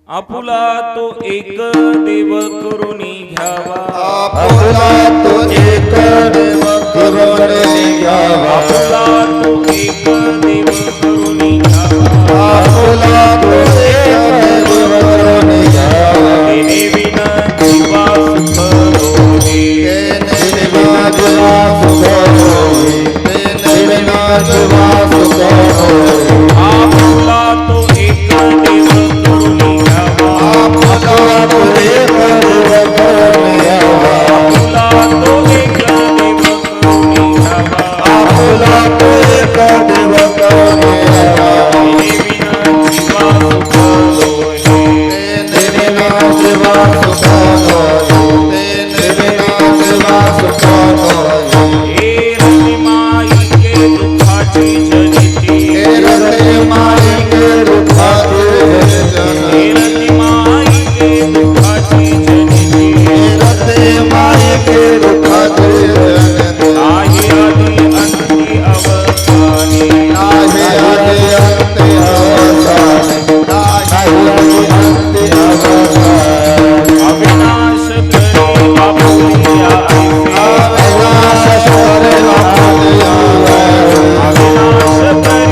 आपुला तो एक देव करुणी घ्यावा, आपुला तो एक देव करुणी घ्यावा, आपुला तो एक देव करुणी घ्यावा, आपुला तो एक देव करुणी घ्यावा, तेने विना जीवा सुख होई, तेने बिना जीवा सुख होई, तेने बिना जीवा सुख होई। आपुला तो एक देव करुणी घ्यावा, आपुला तो एक देव करुणी घ्यावा, आपुला तो एक देव करुणी घ्यावा, आपुला तो एक देव करुणी घ्यावा, तेने विना जीवा सुख होई, तेने बिना जीवा सुख होई, तेने बिना जीवा सुख होई। हे रतिमाई के दुःखाची जनिती, हे रते माई के दुःखाचे जन, हे रतिमाई के दुःखाची जनिती, हे रते माई के दुःखाचे जन, नाही आदी अंती अवसानी, नाही आदि अंते अवसान, नाही आदि अंते अवसान। अविनाश करे आपुलिया ऐसे, अविनाश करे आपुलिया ऐसे, अविनाश करे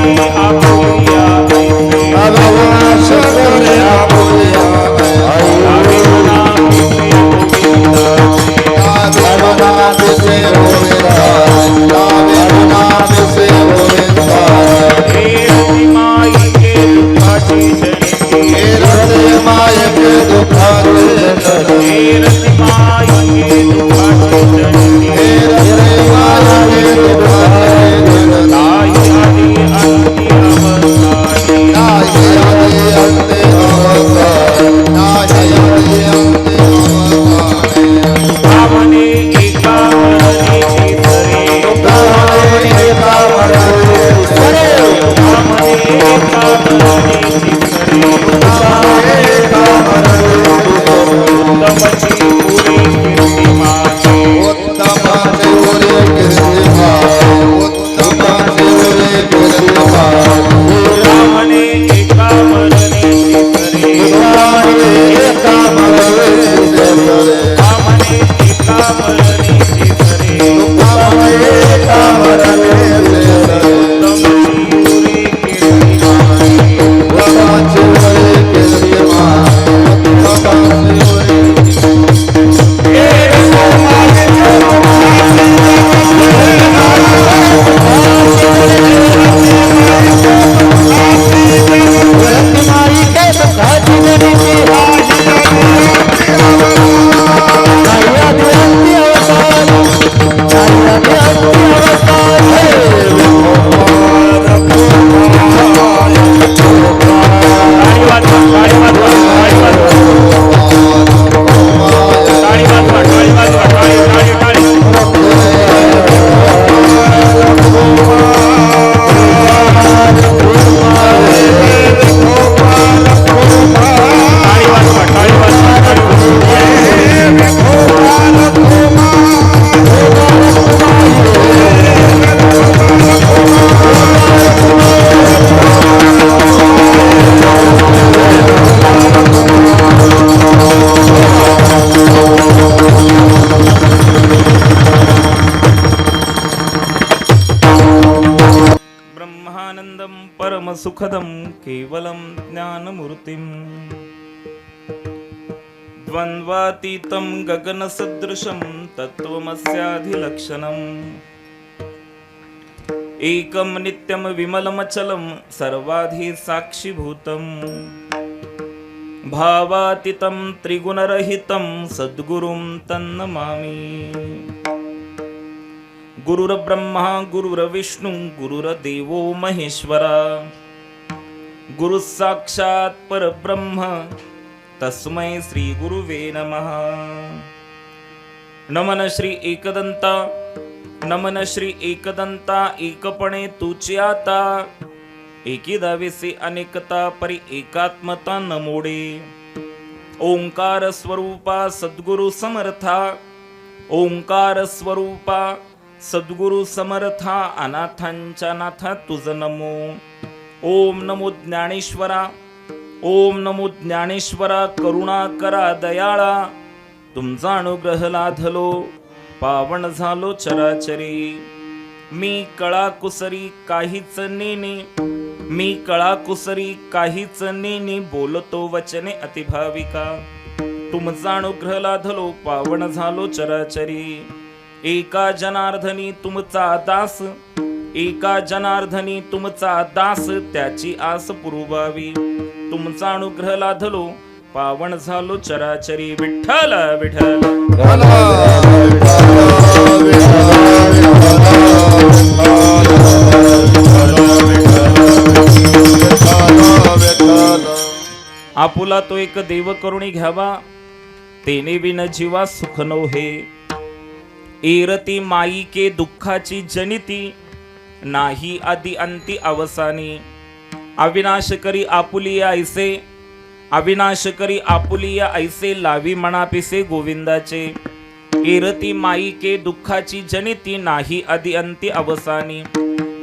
आपुलिया ऐसे, अविनाश करे आपुलिया ऐसे। आवे मना विसे गोविंदाचे, आवे मना विसे गोविंदाचे, आवे मना विसे गोविंदाचे। हे रतिमाई के दुःखाची जनिती, हे रते माई के दुःखाचे जन, हे रतिमाई के दुःखाची जनिती, हे रते माई के दुःखाचे जन, नाही आदी अंती अवसानी, नाही आदि अंते अवसान, नाही आदि अंते अवसान। भावने एका मरणेची सरे, भावने एका मरणेची सरे, उत्तमची पुरी कीर्ती माझी, उत्तमाचे उरे कीर्तिमान, उत्तमाचे उरे कीर्तिमान। भावने एका मरणेची सरे, भावने एका मरणेची सरे, भावने एका मरणेची सरे, भावने एका मरणेची सरे। उत्तमची पुरी कीर्ती माझी, उत्तमाचे उरे कीर्तिमान, उत्तमाचे उरे ब्रह्मानंदं परमसुखदं केवलं ज्ञानमूर्तिम् द्वन्द्वातीतं गगनसदृशं तत्त्वमस्याधिलक्षणम् एकं नित्यं विमलमचलं सर्वाधिसाक्षिभूतं भावातीतं त्रिगुणरहितं सद्गुरुं तन्नमामि। गुरुर्ब्रह्मा गुरुर्विष्णु गुरुर्देवो महेश्वरा, गुरुः साक्षात् परब्रह्म तस्मै श्री गुरुवे नमः। नमन श्री एकदंता, नमन श्री एकदंता, एकपणे तुझी आता, एकी दावेसे अनेकता परी एकात्मता न मोडे। ओंकार स्वरूपा सद्गुरु समर्था, ओंकार स्वरूपा सद्गुरु समर्था, अनाथांच्या नाथा तुझ नमो। ओम नमो ज्ञानेश्वरा, ओम नमो ज्ञानेश्वरा करुणा करा दयाळा, तुमचा अनुग्रह लाधलो पावन झालो चराचरी. मी कळा कुसरी काहीच नेने, मी कळा कुसरी काहीच नेने, बोलतो वचने अतिभाविका. तुमचा अनुग्रह लाधलो पावन झालो चराचरी. एका जनार्दनी तुमचा दास, एका जनार्दनी तुमचा दास, त्याची आस पुरवावी. तुमचा अनुग्रह लाधलो पावन झालो चराचरी. विठ्ठल विठ्ठल आपुला तो एक देव करुणी घ्यावा, तेने विन जीवा सुख नोहे. एरती माई के दुःखाची जनिती, नाही आदि अंती अवसानी. अविनाश करी आपुलिया ऐसे, अविनाश करी आपुलिया ऐसे, लावी म्हणा पिसे गोविंदाचे. एरती माई के दुःखाची जनिती, नाही आदि अंती अवसानी.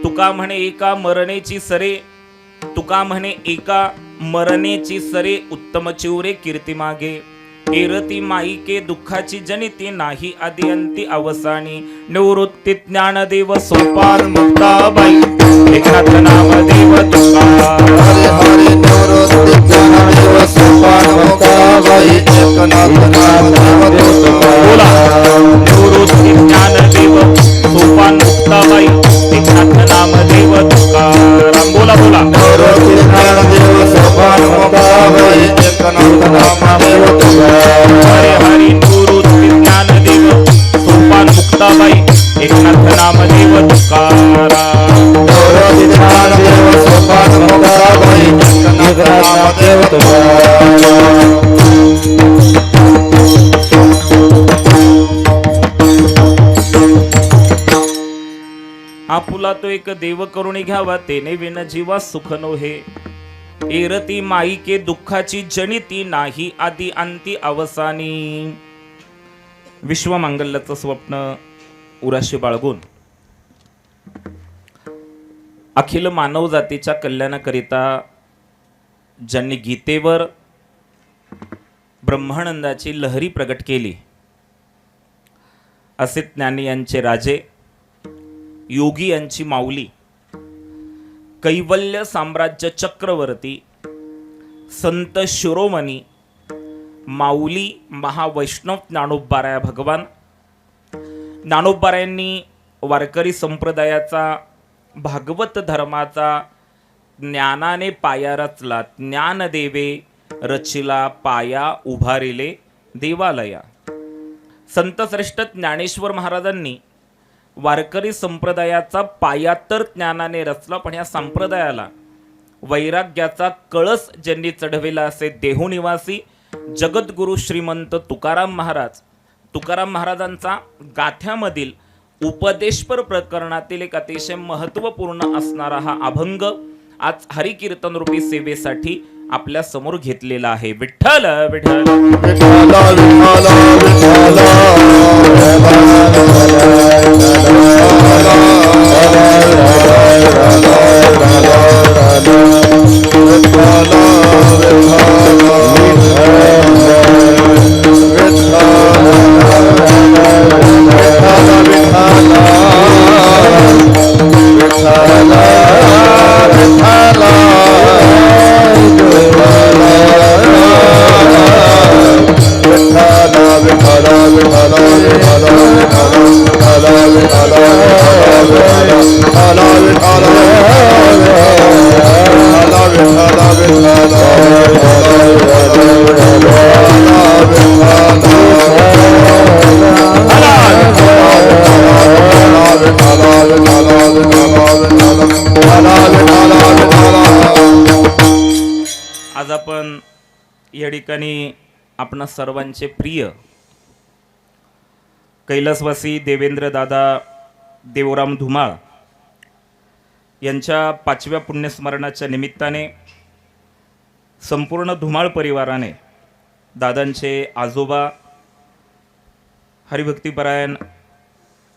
तुका म्हणे एका मरणेची सरे, तुका म्हणे एका मरणेची सरे, उत्तम चिवरे कीर्ती मागे. एरती माई के दुःखाची जनिती, नाही आदि अंती अवसानी. निवृत्ती ज्ञानदेव सोपान मुक्ताबाई, एकनाथ नामदेव तुकाराम. हरे हरे निवृत्ती ज्ञानदेव सोपान मुक्ताबाई, एकनाथ नामदेव तुकाराम. निवृत्ती ज्ञानदेव सोपान मुक्ताबाई, एकनाथ नामदेव तुकाराम. बोला बोला. निवृत्ती ज्ञानदेव सोपान मुक्ताबाई, एकनाथ नामदेव तुकाराम. हरे हरी निवृत्ती ज्ञानदेव सोपान मुक्ताबाई, एकनाथ नामदेव तुकाराम. निवृत्ती ज्ञानदेव सोपान मुक्ताबाई, एकनाथ नामदेव तुकाराम. आपुला तो एक देव करुणी घ्यावा, तेने विन जीवा सुख नोहे. एरती माई के दुःखाची जनिती, नाही आदि अंती अवसानी. विश्वमांगल्याचं स्वप्न उराशी बाळगून अखिल मानव जातीच्या कल्याणाकरिता ज्यांनी गीतेवर ब्रह्मानंदाची लहरी प्रगट केली, असे ज्ञानी यांचे राजे, योगी यांची माऊली, कैवल्य साम्राज्य चक्रवर्ती, संत शिरोमणी, माऊली महावैष्णव ज्ञानोबाराया भगवान. ज्ञानोबारायांनी वारकरी संप्रदायाचा, भागवत धर्माचा ज्ञानाने पाया रचला. ज्ञानदेवे रचिला पाया, उभारिले देवालया. संतश्रेष्ठ ज्ञानेश्वर महाराजांनी वारकरी संप्रदायाचा पाया तर ज्ञानाने रचला, पण या संप्रदायाला वैराग्याचा कळस ज्यांनी चढविला असे देहुनिवासी जगद्गुरु श्रीमंत तुकाराम महाराज. तुकाराम महाराजांचा गाथ्यामधील उपदेशपर प्रकरणातील एक अतिशय महत्त्वपूर्ण असणारा हा अभंग आज हरिकीर्तन रूपी सेवेसाठी आपल्या समोर घेतलेला आहे. विठ्ठल विठ्ठल आज आपण या ठिकाणी आपणा सर्वांचे प्रिय कैलासवासी देवेंद्र दादा देवराम धुमाळ यांच्या 5व्या पुण्यस्मरणाच्या निमित्ताने संपूर्ण धुमाळ परिवाराने दादांचे आजोबा हरिभक्तीपरायण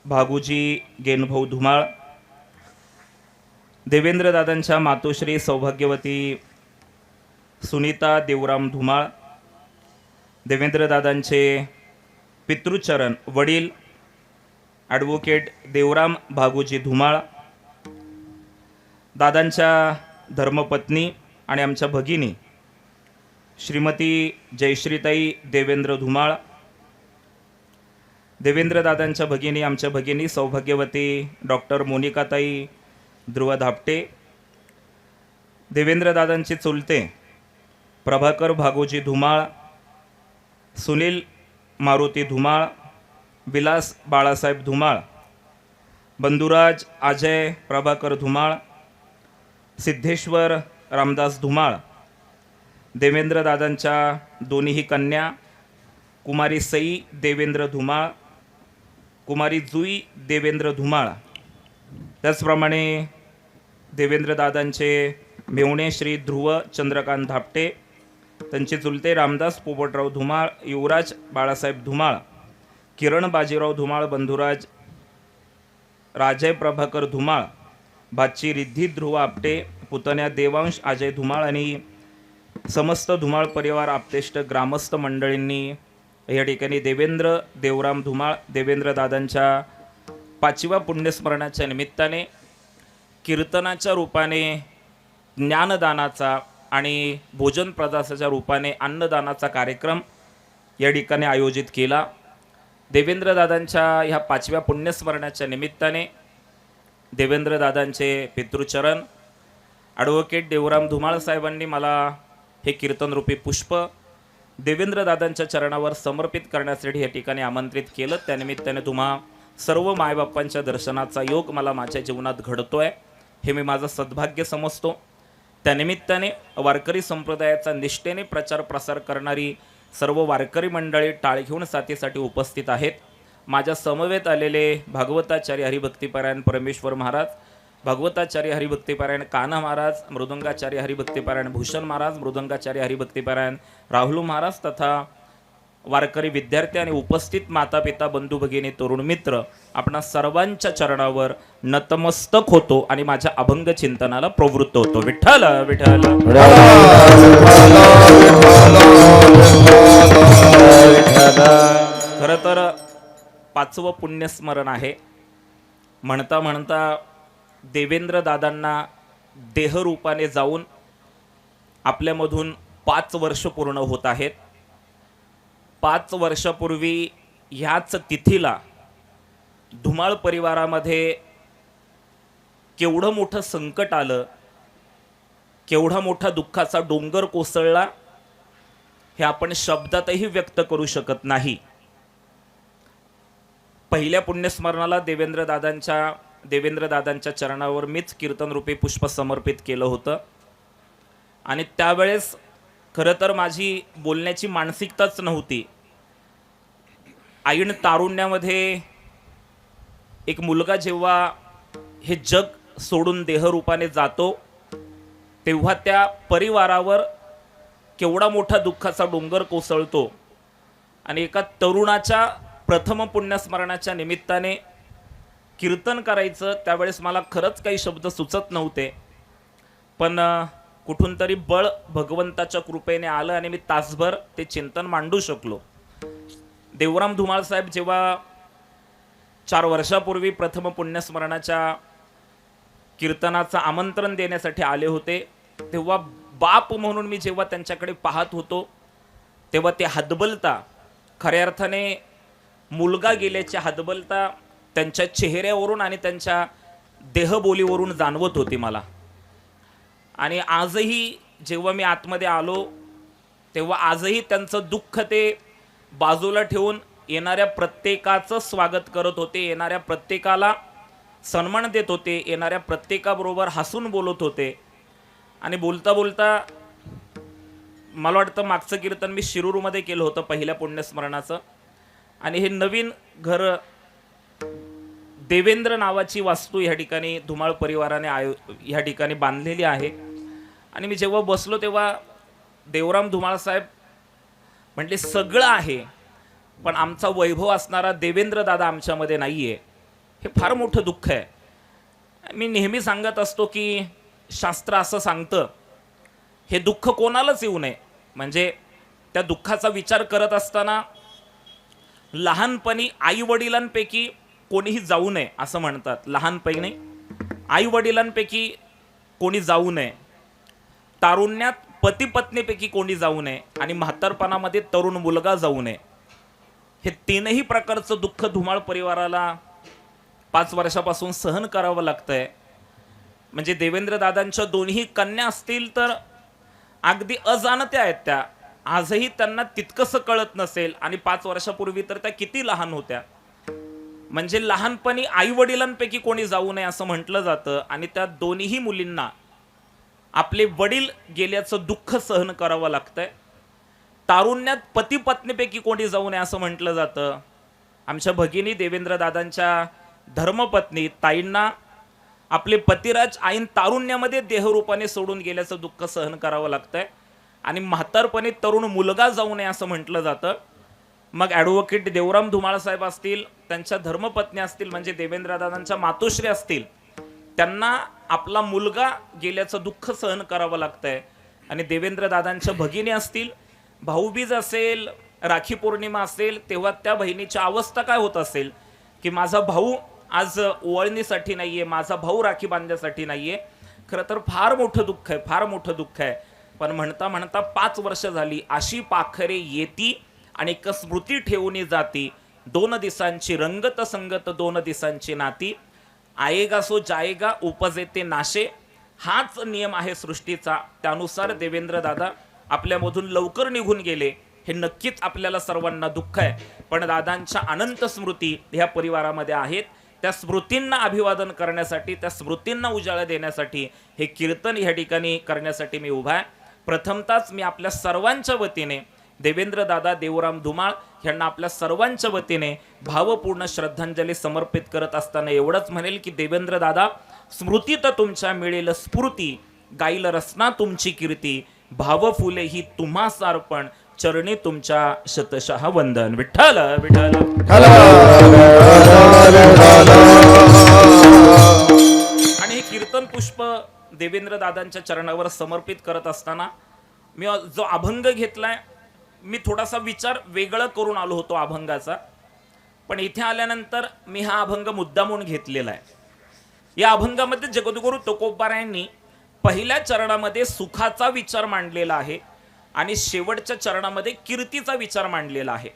भागुजी गेनभाऊ धुमाळ, देवेंद्र दादांच्या मातोश्री सौभाग्यवती सुनीता देवराम धुमाळ, देवेंद्रदादांचे पितृचरण वडील ॲडव्होकेट देवराम भागोजी धुमाळ, दादांच्या धर्मपत्नी आणि आमच्या भगिनी श्रीमती जयश्रीताई देवेंद्र धुमाळ, देवेंद्रदादांच्या भगिनी आमच्या भगिनी सौभाग्यवती डॉक्टर मोनिकाताई ध्रुव धापटे, देवेंद्रदादांचे चुलते प्रभाकर भागोजी धुमाळ, सुनील मारुती धुमाळ, विलास बाळासाहेब धुमाळ, बंधुराज अजय प्रभाकर धुमाळ, सिद्धेश्वर रामदास धुमाळ, देवेंद्रदादांच्या दोन्हीही कन्या कुमारी सई देवेंद्र धुमाळ, कुमारी जुई देवेंद्र धुमाळ, त्याचप्रमाणे देवेंद्रदादांचे मेवणे श्री ध्रुव चंद्रकांत धापटे, त्यांचे चुलते रामदास पोपटराव धुमाळ, युवराज बाळासाहेब धुमाळ, किरण बाजीराव धुमाळ, बंधुराज राजय प्रभाकर धुमाळ, भाची रिद्धी ध्रुव आपटे, पुतण्या देवांश अजय धुमाळ आणि समस्त धुमाळ परिवार आप्तेष्ट ग्रामस्थ मंडळींनी या ठिकाणी देवेंद्र देवराम धुमाळ देवेंद्रदादांच्या 5व्या पुण्यस्मरणाच्या निमित्ताने कीर्तनाच्या रूपाने ज्ञानदानाचा आणि भोजन प्रदासाच्या रूपाने अन्नदानाचा कार्यक्रम या ठिकाणी आयोजित केला। देवेंद्रदादांच्या ह्या 5व्या पुण्यस्मरणाच्या निमित्ताने देवेंद्रदादांचे पितृचरण ॲडव्होकेट देवराम धुमाळ साहेबांनी मला हे कीर्तनरूपी पुष्प देवेंद्रदादांच्या चरणावर समर्पित करण्यासाठी या ठिकाणी आमंत्रित केलं। त्यानिमित्ताने तुम्हा सर्व मायबापांच्या दर्शनाचा योग मला माझ्या जीवनात घडतोय, हे मी माझं सद्भाग्य समजतो। त्यानिमित्ताने वारकरी संप्रदायाचा निष्ठेने प्रचार प्रसार करणारी सर्व वारकरी मंडळी टाळ घेऊन साथीसाठी उपस्थित आहेत। माझ्या समवेत आलेले भागवताचार्य हरिभक्तिपरायण परमेश्वर महाराज, भागवताचार्य हरिभक्तिपरायण कान्हा महाराज, मृदंगाचार्य हरिभक्तिपरायण भूषण महाराज, मृदंगाचार्य हरिभक्तिपरायण राहुल महाराज तथा वारकरी विद्यार्थी आणि उपस्थित माता पिता बंधू भगिनी तरुण मित्र आपणा सर्वांच्या चरणावर नतमस्तक होतो आणि माझ्या अभंग चिंतनाला प्रवृत्त होतो। विठ्ठल विठ्ठल खरं तर 5वं पुण्यस्मरण आहे। म्हणता म्हणता देवेंद्रदादांना देहरूपाने जाऊन आपल्यामधून 5 वर्ष पूर्ण होत आहेत। 5 वर्षापूर्वी ह्याच तिथीला धुमाळ परिवारामध्ये केवढं मोठं संकट आलं, केवढा मोठा दुःखाचा डोंगर कोसळला, हे आपण शब्दातही व्यक्त करू शकत नाही। पहिल्या पुण्यस्मरणाला देवेंद्रदादांच्या चरणावर मीच कीर्तनरूपी पुष्प समर्पित केलं होतं आणि त्यावेळेस खरं तर माझी बोलण्याची मानसिकताच नव्हती। ऐन तारुण्यामध्ये एक मुलगा जेव्हा हे जग सोडून देहरूपाने जातो तेव्हा त्या परिवारावर केवढा मोठा दुःखाचा डोंगर कोसळतो आणि एका तरुणाच्या प्रथम पुण्यस्मरणाच्या निमित्ताने कीर्तन करायचं त्यावेळेस मला खरंच काही शब्द सुचत नव्हते, पण कुठून तरी बळ भगवंताच्या कृपेने आलं आणि मी तासभर ते चिंतन मांडू शकलो। देवराम धुमाळ साहेब जेव्हा 4 वर्षापूर्वी प्रथम पुण्यस्मरणाच्या कीर्तनाचं आमंत्रण देण्यासाठी आले होते तेव्हा बाप म्हणून मी जेव्हा त्यांच्याकडे पाहत होतो तेव्हा ते हतबलता, खऱ्या अर्थाने मुलगा गेल्याची हतबलता त्यांच्या चेहऱ्यावरून आणि त्यांच्या देहबोलीवरून जाणवत होती मला। आणि आजही जेव्हा मी आतमध्ये आलो तेव्हा आजही त्यांचं दुःख ते बाजूला ठेवून येणाऱ्या प्रत्येकाचं स्वागत करत होते, येणाऱ्या प्रत्येकाला सन्मान देत होते, येणाऱ्या प्रत्येकाबरोबर हसून बोलत होते। आणि बोलता बोलता मला वाटतं मागचं कीर्तन मी शिरूरमध्ये केलं होतं पहिल्या पुण्यस्मरणाचं, आणि हे नवीन घर देवेंद्र नावाची वास्तू ह्या ठिकाणी धुमाळ परिवाराने ह्या ठिकाणी बांधलेली आहे। आणि मी जेव्हा बसलो तेव्हा देवराम धुमाळ साहेब म्हटले सगळं आहे पण आमचा वैभव असणारा देवेंद्र दादा आमच्यामध्ये नाही आहे, हे फार मोठं दुःख आहे। मी नेहमी सांगत असतो की शास्त्र असं सांगतं हे दुःख कोणालाच येऊ नये, म्हणजे त्या दुःखाचा विचार करत असताना लहानपणी आई वडिलांपैकी कोणीही जाऊ नये असं म्हणतात. लहानपणी आई वडिलांपैकी कोणी जाऊ नये, तारुण्यात पती पत्नीपैकी कोणी जाऊ नये आणि म्हातारपणामध्ये तरुण मुलगा जाऊ नये. हे तीनही प्रकारचं दुःख धुमाळ परिवाराला 5 वर्षापासून सहन करावं लागतंय. म्हणजे देवेंद्र दादांच्या दोन्ही कन्या असतील तर अगदी अजाणत्या आहेत त्या, आजही त्यांना तितकंसं कळत नसेल आणि 5 वर्षापूर्वी तर त्या किती लहान होत्या. म्हणजे लहानपणी आई वडिलांपैकी कोणी जाऊ नये असं म्हटलं जातं आणि त्या दोन्ही मुलींना आपले वडील गेल्याचं दुःख सहन करावं लागतंय. तारुण्यात पती पत्नीपैकी कोणी जाऊ नये असं म्हटलं जातं. आमच्या भगिनी देवेंद्र दादांच्या धर्मपत्नी ताईंना आपले पतिराज आईन तारुण्यामध्ये देहरूपाने सोडून गेल्याचं दुःख सहन करावं लागतंय आणि म्हातारपणे तरुण मुलगा जाऊ नये असं म्हटलं जातं. मग ॲडव्होकेट देवराम धुमाळ साहेब असतील, त्यांच्या धर्मपत्नी असतील म्हणजे देवेंद्र दादांच्या मातोश्री असतील, त्यांना आपला मुलगा गेल्याचं दुःख सहन करावं लागतंय. आणि देवेंद्र दादांच्या भगिनी असतील, भाऊबीज असेल, राखी पौर्णिमा असेल, तेव्हा त्या बहिणीची अवस्था काय होत असेल की माझा भाऊ आज ओवाळणीसाठी नाहीये, माझा भाऊ राखी बांधण्यासाठी नाहीये. खरं तर फार मोठं दुःख आहे, फार मोठं दुःख आहे. पण म्हणता म्हणता 5 वर्ष झाली, अशी पाखरे येती आणि एक स्मृती ठेवून जाती. 2 दिवसांची रंगत संगत 2 दिवसांची नाती. आएगा सो जाएगा उपजे ते नाशे, हाच नियम आहे सृष्टीचा. त्यानुसार देवेंद्र दादा आपल्यामधून लवकर निघून गेले. हे नक्कीच आपल्याला सर्वांना दुःख आहे, पण दादांच्या अनंत स्मृती ह्या परिवारामध्ये आहेत. त्या स्मृतींना अभिवादन करण्यासाठी, त्या स्मृतींना उजाळा देण्यासाठी हे कीर्तन ह्या ठिकाणी करण्यासाठी मी उभा आहे. प्रथमतःच मी आपल्या सर्वांच्या वतीने देवेंद्र दादा देवराम धुमाळ यांना आपल्या सर्वांच्या वतीने भावपूर्ण श्रद्धांजली समर्पित करत असताना एवढंच म्हणेल की देवेंद्र दादा, स्मृतीत तुमच्या मिळेल स्फूर्ती, गाईल रसना तुमची कीर्ती, भाव फुले ही तुम्हास अर्पण, चरणी तुमच्या शतशः वंदन. विठ्ठल विठ्ठल. आणि हे कीर्तन पुष्प देवेंद्र दादांच्या चरणावर समर्पित करत असताना मी जो अभंग घेतलाय, मी थोडासा विचार वेगळं करून आलो होतो अभंगाचा, पण इथे आल्यानंतर मी हा अभंग मुद्दामून घेतलेला आहे. या अभंगामध्ये जगद्गुरु तुकोबारायांनी पहिल्या चरणामध्ये सुखाचा विचार मांडलेला आहे आणि शेवटच्या चरणामध्ये कीर्तीचा विचार मांडलेला आहे.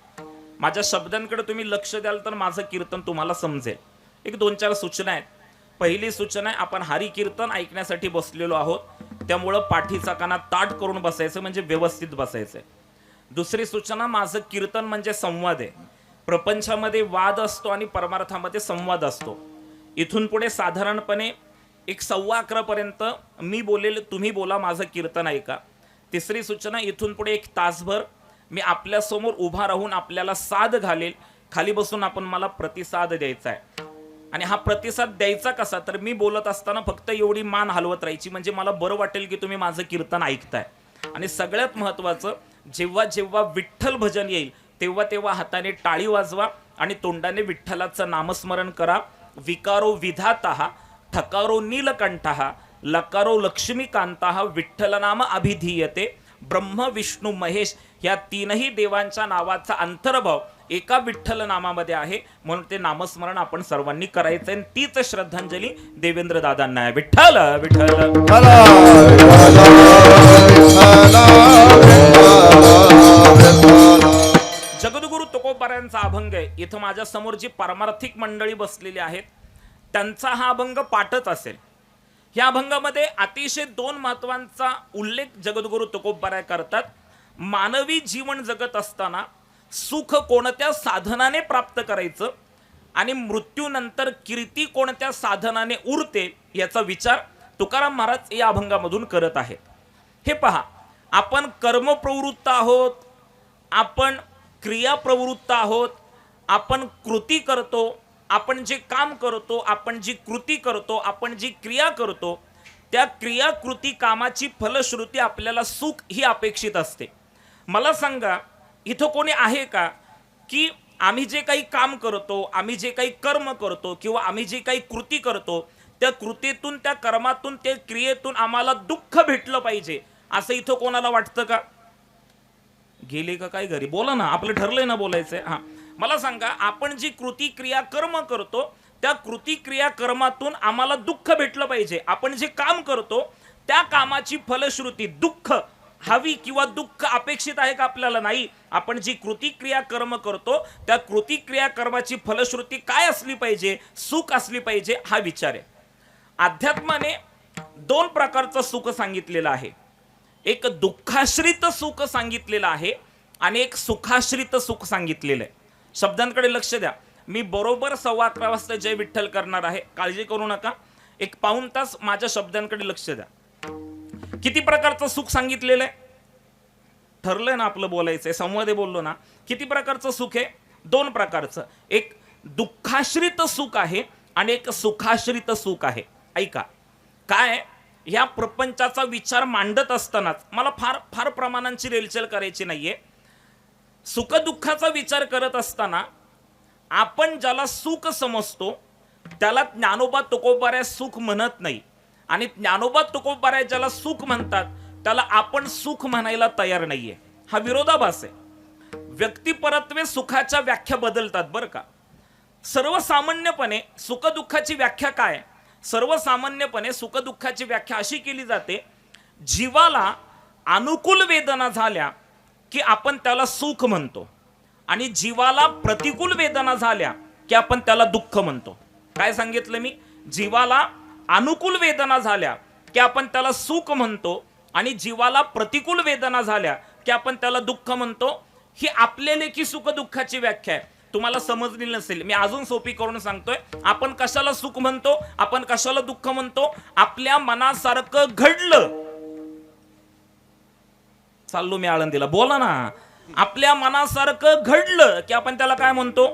माझ्या शब्दांकडे तुम्ही लक्ष द्याल तर माझं कीर्तन तुम्हाला समजेल. एक 2-4 सूचना आहेत. पहिली सूचना आहे, आपण हरी कीर्तन ऐकण्यासाठी बसलेलो आहोत, त्यामुळं पाठीचा काना ताट करून बसायचं, म्हणजे व्यवस्थित बसायचं. दुसरी सूचना, माझं कीर्तन म्हणजे संवाद आहे. प्रपंचामध्ये वाद असतो आणि परमार्थामध्ये संवाद असतो. इथून पुढे साधारणपणे 11:15 पर्यंत मी बोलेल, तुम्ही बोला, माझं कीर्तन ऐका. तिसरी सूचना, इथून पुढे 1 तासभर मी आपल्यासमोर उभा राहून आपल्याला साद घालेल, खाली बसून आपण मला प्रतिसाद द्यायचा आहे. आणि हा प्रतिसाद द्यायचा कसा, तर मी बोलत असताना फक्त एवढी मान हलवत राहायची, म्हणजे मला बरं वाटेल की तुम्ही माझं कीर्तन ऐकताय. आणि सगळ्यात महत्त्वाचं, जेव्हा जेव्हा विठ्ठल भजन येईल तेव्हा तेव्हा हाताने टाळी वाजवा आणि तोंडाने विठ्ठलाचं नामस्मरण करा. विकारो विधातः, ठकारो नीलकंठः, लकारो लक्ष्मीकांतः, विठ्ठल नाम अभिधीयते. ब्रह्म विष्णू महेश या 3ही देवांच्या नावाचा अंतर्भाव एका विठ्ठल नामामध्ये आहे, म्हणून ते नामस्मरण आपण सर्वांनी करायचं आहे. तीच श्रद्धांजली देवेंद्र दादांना आहे. विठ्ठल विठ्ठल. जगद्गुरु तुकोबारायांचा अभंग आहे. इथं माझ्या समोर जी पारमार्थिक मंडळी बसलेली आहेत त्यांचा हा अभंग पाठच असेल. या अभंगामध्ये अतिशय 2 महत्वांचा उल्लेख जगद्गुरु तुकोबाराय करतात. मानवी जीवन जगत असताना सुख कोणत्या साधनाने प्राप्त करायचं आणि मृत्यूनंतर कीर्ती कोणत्या साधनाने उरते याचा विचार तुकाराम महाराज या अभंगामधून करत आहेत. हे पहा, आपण कर्मप्रवृत्त आहोत, आपण क्रियाप्रवृत्त आहोत, आपण कृती करतो, आपण जे काम करतो, आपण जी कृती करतो, आपण जी क्रिया करतो, त्या क्रिया कृती कामाची फलश्रुती आपल्याला सुख ही अपेक्षित असते. मला सांगा, इथं कोणी आहे का की आम्ही जे काही काम करतो, आम्ही जे काही कर्म करतो किंवा आम्ही जे काही कृती करतो, त्या कृतीतून, त्या कर्मातून, त्या क्रियेतून आम्हाला दुःख भेटलं पाहिजे असं इथं कोणाला वाटतं का? गेले का काय घरी? बोला ना, आपलं ठरलंय ना बोलायचंय. हा, मला सांगा, आपण जी कृती क्रिया कर्म करतो त्या कृती क्रिया कर्मातून आम्हाला दुःख भेटलं पाहिजे. आपण जे काम करतो त्या कामाची फलश्रुती दुःख हवी किंवा दुःख अपेक्षित आहे का आपल्याला? नाही. आपण जी कृती क्रिया कर्म करतो त्या कृती क्रिया कर्माची फलश्रुती काय असली पाहिजे? सुख असली पाहिजे, हा विचार आहे. अध्यात्माने दोन प्रकारचं सुख सांगितलेलं आहे. एक दुःखाश्रित सुख सांगितलेलं आहे आणि एक सुखाश्रित सुख सांगितलेलं आहे. शब्दांकडे लक्ष द्या. मी बरोबर 11:15 वाजता जय विठ्ठल करणार आहे, काळजी करू नका. एक पाऊण तास माझ्या शब्दांकडे लक्ष द्या. किती प्रकारचं सुख सांगितलेलं आहे? ठरलंय ना आपलं बोलायचंय, संवादे बोललो ना. किती प्रकारचं सुख आहे? दोन प्रकारचं. एक दुःखाश्रित सुख आहे आणि एक सुखाश्रित सुख आहे. ऐका काय, ह्या प्रपंचाचा विचार मांडत असतानाच मला फार फार प्रमाणांची रेलचेल करायची नाहीये. सुखदुःखाचा विचार करत असताना आपण ज्याला सुख समजतो त्याला ज्ञानोबा तुकोबाऱ्या सुख म्हणत नाही, आणि ज्ञानोबा तुकोबाऱ्या ज्याला सुख म्हणतात त्याला आपण सुख म्हणायला तयार नाहीये. हा विरोधाभास आहे. व्यक्तिपरत्वे सुखाच्या व्याख्या बदलतात बरं का. सर्वसामान्यपणे सुखदुःखाची व्याख्या काय? सर्वसामान्यपणे सुखदुःखाची व्याख्या अशी केली जाते, जीवाला अनुकूल वेदना झाल्या की आपण त्याला सुख म्हणतो आणि जीवाला प्रतिकूल वेदना झाल्या की आपण त्याला दुःख म्हणतो. काय सांगितलं मी? जीवाला अनुकूल वेदना झाल्या की आपण त्याला सुख म्हणतो आणि जीवाला प्रतिकूल वेदना झाल्या की आपण त्याला दुःख म्हणतो. ही आपल्या लेखी सुख दुःखाची व्याख्या आहे. तुम्हाला समजली नसेल, मी अजून सोपी करून सांगतोय. आपण कशाला सुख म्हणतो, आपण कशाला दुःख म्हणतो? आपल्या मनासारखं घडलं. चाललो मी आळंदीला, बोला ना. आपल्या मनासारखं घडलं की आपण त्याला काय म्हणतो?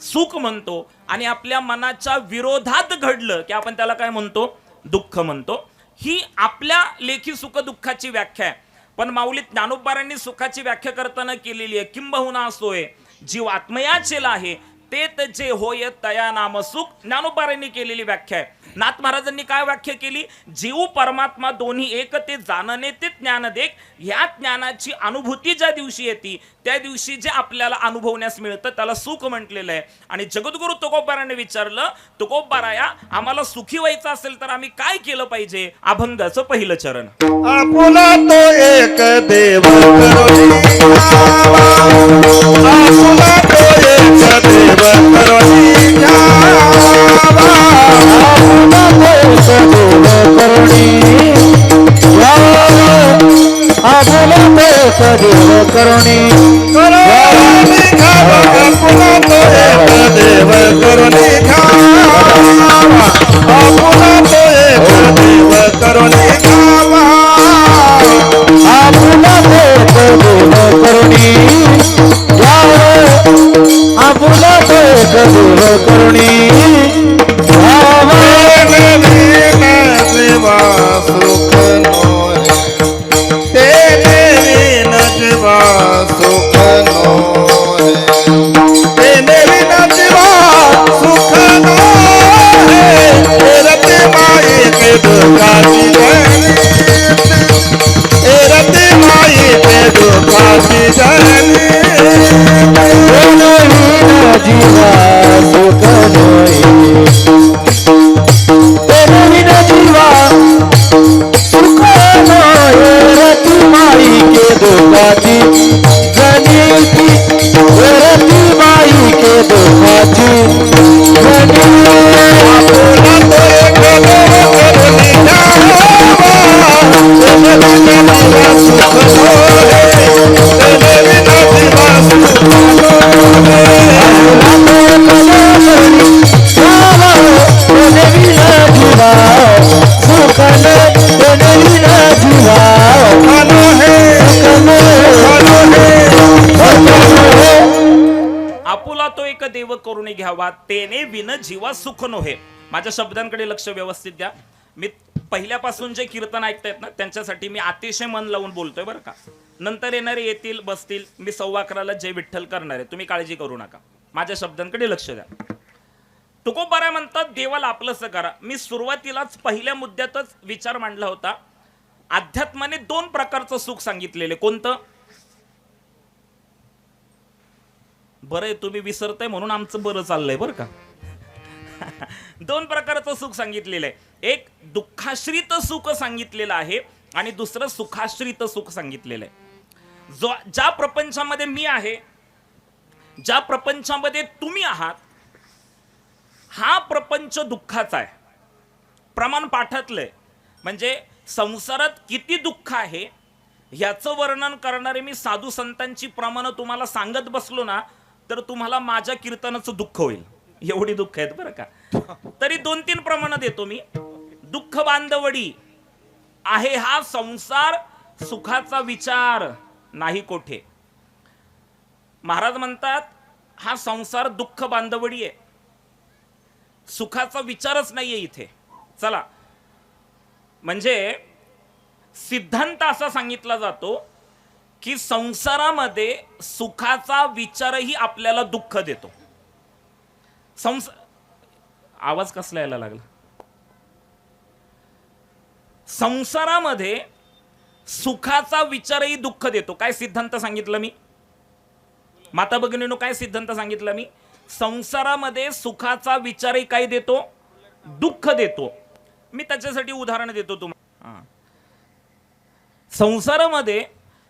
सुख म्हणतो. आणि आपल्या मनाच्या विरोधात घडलं की आपण त्याला काय म्हणतो? दुःख म्हणतो. ही आपल्या लेखी सुख दुःखाची व्याख्या आहे. पण माऊली ज्ञानोबारांनी सुखाची व्याख्या करताना केलेली आहे, किंबहुना सोय जीव आत्मयाचेला आहे तेत जे होय तया नाम सुख. ज्ञानोबारांनी केलेली व्याख्या आहे. नाथ महाराजांनी काय व्याख्या केली? जीव परमात्मा दोन्ही एक, ते जाणणे ते ज्ञान देख. ह्या ज्ञानाची अनुभूती ज्या दिवशी येते त्या दिवशी जे आपल्याला अनुभवण्यास मिळतं त्याला सुख म्हटलेलं आहे. आणि जगद्गुरु तुकोबाराने विचारलं, तुकोबाराया आम्हाला सुखी व्हायचं असेल तर आम्ही काय केलं पाहिजे? अभंगाचं पहिलं चरण. आपुला तो एक देव करुणी घ्यावा, आपुला तो एक देव करुणी घ्यावा, आपुला तो एक देव करुणी घ्यावा, आपुला तो एक देव करुणी घ्यावा, आपुला तो एक देव करुणी घ्यावा, आपुला तो एक देव करुणी घ्यावा, आपुला तो एक देव करुणी घ्यावा, आपुला तो एक देव करुणी घ्यावा. देवा सुख नोहे, ते नेवीन जीवा सुख नोहे, ते नेवीन जीवा सुख नोहे, ते रते माई के दुखाची जनित, ते रते माई के दुखाची जनित, ते नेवीन जीवा सुख नोहे, ते नेवीन जीवा सुख नोहे, रती माई के दुखाची जनिती, रती माई के दुखाची जनिती. आपुला तो एक देव करुणी घ्यावा, ते नेवीन जीवा सुख नोहे, ते नेवीन जीवा सुख नोहे, आपुला तो एक देव करुणी घ्यावा, ते नेवीन जीवा सुख नोहे, ते नेवीन जीवा सुख नोहे, सुख नोहे. आपुला तो एक देव करून घ्यावा, तेने विन जीवा सुख नोहे. माझ्या शब्दांकडे लक्ष व्यवस्थित द्या. मी पहिल्यापासून जे कीर्तन ऐकतायत ना त्यांच्यासाठी मी अतिशय मन लावून बोलतोय बरं का. नंतर येणारे येतील बसतील. मी 11:15 जय विठ्ठल करणार आहे, तुम्ही काळजी करू नका. माझ्या शब्दांकडे लक्ष द्या. तुकोबारा म्हणतात देवाला आपलंसं करा. मी सुरुवातीलाच पहिल्या मुद्द्यातच विचार मांडला होता, अध्यात्माने दोन प्रकारचं सुख सांगितलेले. कोणतं? बरं आहे, तुम्ही विसरताय म्हणून आमचं बरं चाललंय बरं का. दोन प्रकारचं सुख सांगितलेलं आहे. एक दुःखाश्रित सुख सांगितलेलं आहे आणि दुसरं सुखाश्रित सुख सांगितलेलं आहे. ज्या प्रपंचामध्ये मी आहे, ज्या प्रपंचामध्ये तुम्ही आहात, हा प्रपंच दुःखाचा आहे. प्रमाण पाठातलंय. म्हणजे संसारात किती दुःख आहे ह्याचं वर्णन करणारे मी साधू संतांची प्रमाणं तुम्हाला सांगत बसलो ना तर तुम्हाला माझ्या कीर्तनाचं दुःख होईल. एवढी दुःख आहेत बरं का. तरी 2-3 प्रमाणं देतो मी. दुःख बांधवडी आहे हा संसार, सुखाचा विचार नाही कोठे. महाराज म्हणतात हा संसार दुःख बांधवडी आहे, सुखाचा विचारच नाहीये इथे. चला, म्हणजे सिद्धांत असा सांगितला जातो की संसारामध्ये सुखाचा विचारही आपल्याला दुःख देतो. आवाज कसला यायला लागला? संसारामध्ये सुखाचा विचारही दुःख देतो. काय सिद्धांत सांगितलं मी? माता भगिनींनो, काय सिद्धांत सांगितलं मी? संसारामध्ये सुखाचा विचारही काय देतो? दुःख देतो. मी त्याच्यासाठी उदाहरण देतो तुम्हाला. संसारामध्ये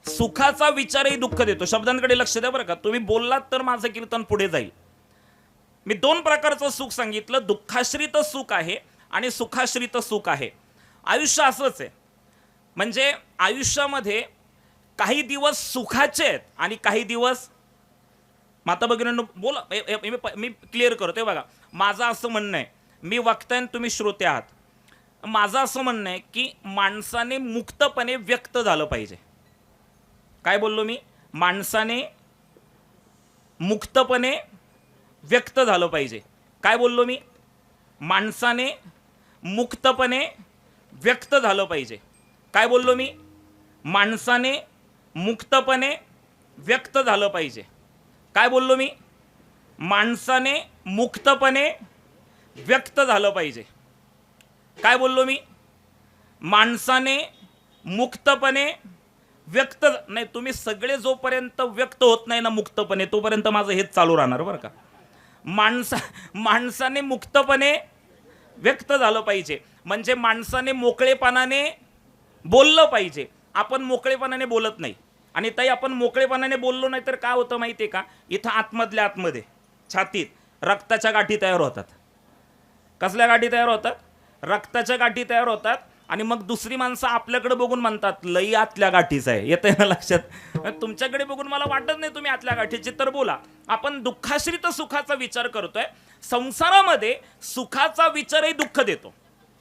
सुखाचा विचारही दुःख देतो. शब्दांकडे लक्ष द्या बरं का. तुम्ही बोललात तर माझं कीर्तन पुढे जाईल. मी 2 प्रकारचं सुख सांगितलं. दुःखाश्रित सुख आहे आणि सुखाश्रित सुख आहे. आयुष्य असंच आहे. म्हणजे आयुष्यामध्ये काही दिवस सुखाचे आहेत आणि काही दिवस, माता भगिनींनो बोला, मी क्लिअर करतो. बघा, माझं असं म्हणणं आहे, मी वक्ता आहे तुम्ही श्रोते आहात. माझं असं म्हणणं आहे की माणसाने मुक्तपणे व्यक्त झालं पाहिजे. काय बोललो मी? माणसाने मुक्तपणे व्यक्त झालं पाहिजे. काय बोललो मी? माणसाने मुक्तपणे व्यक्त झालं पाहिजे. काय बोललो मी? माणसाने मुक्तपणे व्यक्त झालं पाहिजे. काय बोललो मी? माणसाने मुक्तपणे व्यक्त झालं पाहिजे. काय बोललो मी? माणसाने मुक्तपणे व्यक्त नाही. तुम्ही सगळे जोपर्यंत व्यक्त होत नाही ना मुक्तपणे, तोपर्यंत माझं हेच चालू राहणार बरं का. माणसाने मुक्तपणे व्यक्त झालं पाहिजे. म्हणजे माणसाने मोकळेपणाने बोललं पाहिजे. आपण मोकळेपणाने बोलत नाही. आणि ताई, आपण मोकळेपणाने बोललो नाही तर काय होतं माहिती आहे का? इथं आतमधल्या आतमध्ये छातीत रक्ताच्या गाठी तयार होतात. कसल्या गाठी तयार होतात? रक्ताच्या गाठी तयार होतात. आणि मग दुसरी माणसं आपल्याकडे बघून म्हणतात लई आतल्या गाठीच आहे. येतंय ना लक्षात? तुमच्याकडे बघून मला वाटत नाही तुम्ही आतल्या गाठीची, तर बोला. आपण दुःखाश्रित सुखाचा विचार करतोय. संसारामध्ये सुखाचा विचारही दुःख देतो.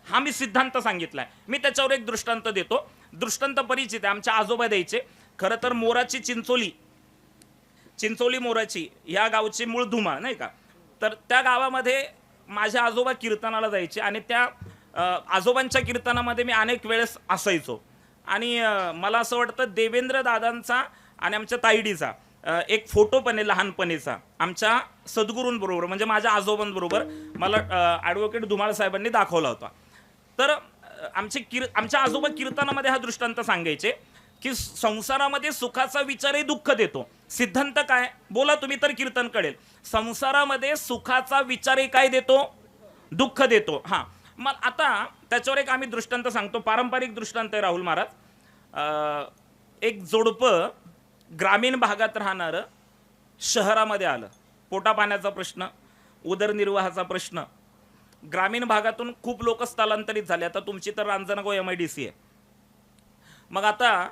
हा मी सिद्धांत सांगितलाय. मी त्याच्यावर एक दृष्टांत देतो. दृष्टांत परिचित आहे, आमच्या आजोबा द्यायचे. खरं तर मोराची चिंचोली मोराची ह्या गावचे मूळ धुमाळ नाही का. तर त्या गावामध्ये माझ्या आजोबा कीर्तनाला जायचे आणि त्या आजोबांच्या कीर्तनामध्ये मी अनेक वेळेस असायचो. आणि मला असं वाटतं देवेंद्र दादांचा आणि आमच्या ताईडीचा एक फोटो पण आहे लहानपणीचा आमच्या सद्गुरूंबरोबर, म्हणजे माझ्या आजोबांबरोबर मला ॲडव्होकेट धुमाळ साहेबांनी दाखवला होता. तर आमच्या आजोबा कीर्तनामध्ये हा दृष्टांत सांगायचे की संसारामध्ये सुखाचा विचारही दुःख देतो. सिद्धांत काय? बोला तुम्ही तर कीर्तन कळेल. संसारामध्ये सुखाचा विचारही काय देतो? दुःख देतो. हां, मग आता त्याच्यावर एक आम्ही दृष्टांत सांगतो. पारंपरिक दृष्टांत आहे राहुल महाराज. एक जोडपं ग्रामीण भागात राहणारं शहरामध्ये आलं. पोटापाण्याचा प्रश्न, उदरनिर्वाहाचा प्रश्न. ग्रामीण भागातून खूप लोक स्थलांतरित झाले. आता तुमची तर रांजणगाव MIDC आहे. मग आता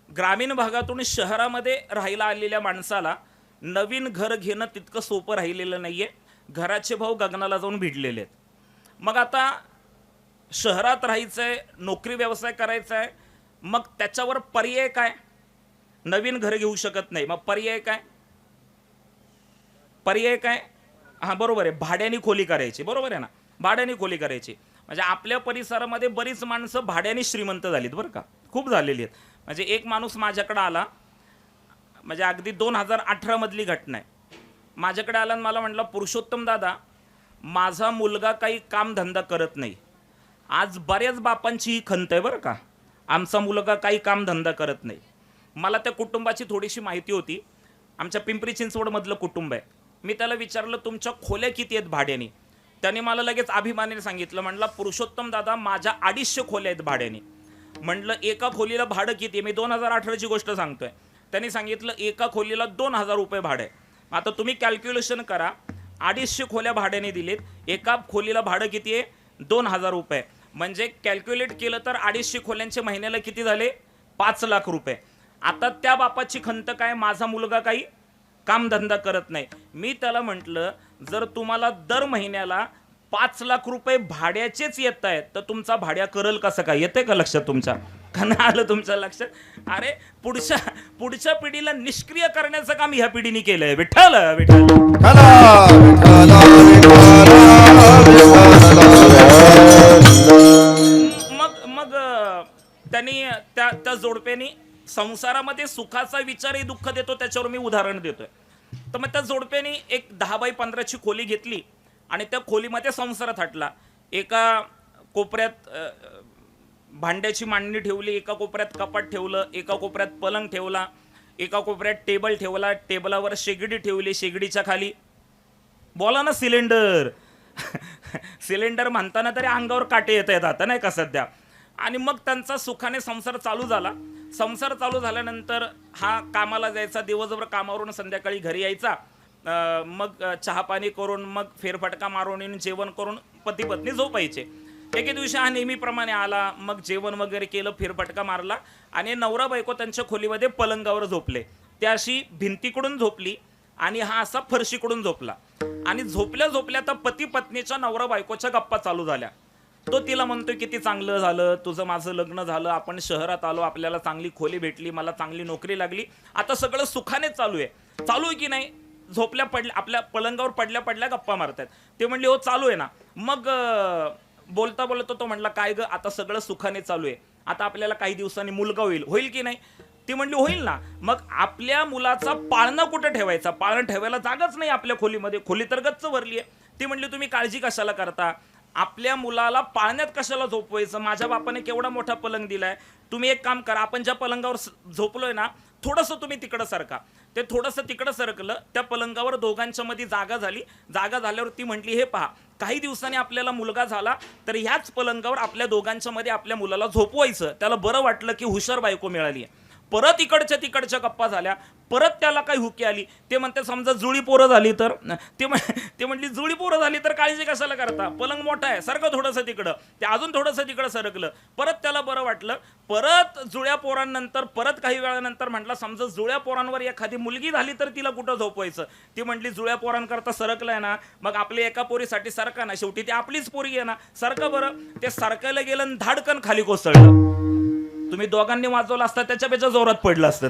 ग्रामीण भागातून शहरामध्ये राहायला आलेल्या माणसाला नवीन घर घेणं तितकं सोपं राहिलेलं नाही आहे. घराचे भाव गगनाला जाऊन भिडलेले आहेत. मग आता शहरात राहायचं आहे, नोकरी व्यवसाय करायचा आहे. मग त्याच्यावर पर्याय काय? नवीन घर घेऊ शकत नाही. मग पर्याय काय? हां, बरोबर आहे, भाड्याने खोली करायची. बरोबर आहे ना, भाड्याने खोली करायची. म्हणजे आपल्या परिसरामध्ये बरीच माणसं भाड्याने श्रीमंत झालीत बरं का, खूप झालेली आहेत. म्हणजे एक माणूस माझ्याकडे आला, म्हणजे अगदी 2018 मधली घटना आहे. माझ्याकडे आला आणि मला म्हटलं, पुरुषोत्तम दादा, माझा मुलगा काही कामधंदा करत नाही. आज बऱ्याच बापांची ही खंत आहे बरं का. आमचा मुलगा काही कामधंदा करत नाही. मला त्या कुटुंबाची थोडीशी माहिती होती. आमच्या पिंपरी चिंचवडमधलं कुटुंब आहे. मी त्याला विचारलं तुमच्या खोल्या किती आहेत भाड्याने. त्याने मला लगेच अभिमानाने सांगितलं, म्हणला पुरुषोत्तम दादा माझ्या 250 खोल्या आहेत भाड्याने. म्हणलं एका खोलीला भाडं किती. मी 2018ची गोष्ट सांगतोय. त्यांनी सांगितलं एका खोलीला 2000 रुपये भाडं आहे. आता तुम्ही कॅल्क्युलेशन करा, 250 खोल्या भाड्याने दिलेत, एका खोलीला भाडं किती आहे 2000 रुपये. म्हणजे कॅल्क्युलेट केलं तर 250 खोल्यांचे महिन्याला किती झाले 5 लाख रुपये. आता त्या बापाची खंत काय, माझा मुलगा काही कामधंदा करत नाही. मी त्याला म्हटलं जर तुम्हाला दर महिन्याला 5 लाख रुपये भाड्याचेच येत आहेत तर तुमचा भाड्या करल कसं काय. येते का लक्षात तुमच्या, का नाही आलं तुमच्या लक्षात. अरे पुढच्या पिढीला निष्क्रिय करण्याचं काम ह्या पिढीने केलंय. विठ्ठल विठ्ठल मग त्यांनी त्या जोडप्यानी संसारामध्ये सुखाचा विचारही दुःख देतो त्याच्यावर मी उदाहरण देतोय. तर मग त्या जोडप्यानी एक 10 बाय 15ची खोली घेतली आणि त्या खोलीमध्ये संसार थाटला. एका कोपऱ्यात भांड्याची मांडणी ठेवली, एका कोपऱ्यात कपाट ठेवलं, एका कोपऱ्यात पलंग ठेवला, एका कोपऱ्यात टेबल ठेवला, टेबलावर शेगडी ठेवली, शेगडीच्या खाली बोला ना सिलेंडर सिलेंडर म्हणताना तरी अंगावर काटे येत आहेत आता नाही का सध्या. आणि मग त्यांचा सुखाने संसार चालू झाला. संसार चालू झाल्यानंतर हा कामाला जायचा, दिवसभर कामावरून संध्याकाळी घरी यायचा. मग चहा पाणी करून मग फेरफटका मारून जेवण करून पती पत्नी झोपायचे. एके दिवशी हा नेहमीप्रमाणे आला, मग जेवण वगैरे केलं, फेरफटका मारला आणि नवरा बायको त्यांच्या खोलीमध्ये पलंगावर झोपले. त्या अशी भिंतीकडून झोपली आणि हा असा फरशीकडून झोपला. आणि झोपल्या झोपल्या तर पती पत्नीच्या नवरा बायकोच्या गप्पा चालू झाल्या. तो तिला म्हणतोय किती चांगलं झालं तुझं माझं लग्न झालं, आपण शहरात आलो, आपल्याला चांगली खोली भेटली, मला चांगली नोकरी लागली, आता सगळं सुखाने चालू आहे की नाही. झोपल्या पडल्या आपल्या पलंगावर पडल्या पडल्या गप्पा मारतात. ते म्हणले हो चालू आहे ना. मग बोलता बोलता तो म्हणला काय ग आता सगळं सुखाने चालू आहे, आता आपल्याला काही दिवसांनी मुलगा होईल की नाही. ती म्हणली होईल ना. मग आपल्या मुलाचा पाळणा कुठे ठेवायचा, पाळणं ठेवायला जागाच नाही आपल्या खोलीमध्ये, खोली तर गच्च भरली आहे. ती म्हणली तुम्ही काळजी कशाला करता, आपल्या मुलाला पाळण्यात कशाला झोपवायचं, माझ्या बापाने केवढा मोठा पलंग दिलाय, तुम्ही एक काम करा, आपण ज्या पलंगावर झोपलोय ना थोडंसं तुम्ही तिकडं सरका. ते थोडंसं तिकडं सरकलं, त्या पलंगावर दोघांच्या मध्ये जागा झाली. जागा झाल्यावर ती म्हटली हे पहा काही दिवसांनी आपल्याला मुलगा झाला तर ह्याच पलंगावर आपल्या दोघांच्या मध्ये आपल्या मुलाला झोपवायचं. त्याला बरं वाटलं की हुशार बायको मिळाली. परत इकडच्या तिकडच्या गप्पा झाल्या. परत त्याला काही हुकी आली. ते म्हणते समजा जुळी पोरं झाली तर, ते म्हटली जुळी पोरं झाली तर काळजी कशाला करता, पलंग मोठा आहे, सारखं थोडंसं तिकडं. ते अजून थोडंसं तिकडं सरकलं. परत त्याला बरं वाटलं. परत जुळ्या पोरांनंतर परत काही वेळानंतर म्हटलं समजा जुळ्या पोरांवर एखादी मुलगी झाली तर तिला कुठं झोपवायचं. ती म्हटली जुळ्या पोरांकरता सरकलाय ना, मग आपल्या एका पोरीसाठी सरका ना, शेवटी ती आपलीच पोरगी आहे ना, सारखं बरं. ते सरकायला गेलं आणि धाडकन खाली कोसळलं. तुम्ही दोघांनी वाजवलं असता त्याच्यापेक्षा जोरात पडलं असतं.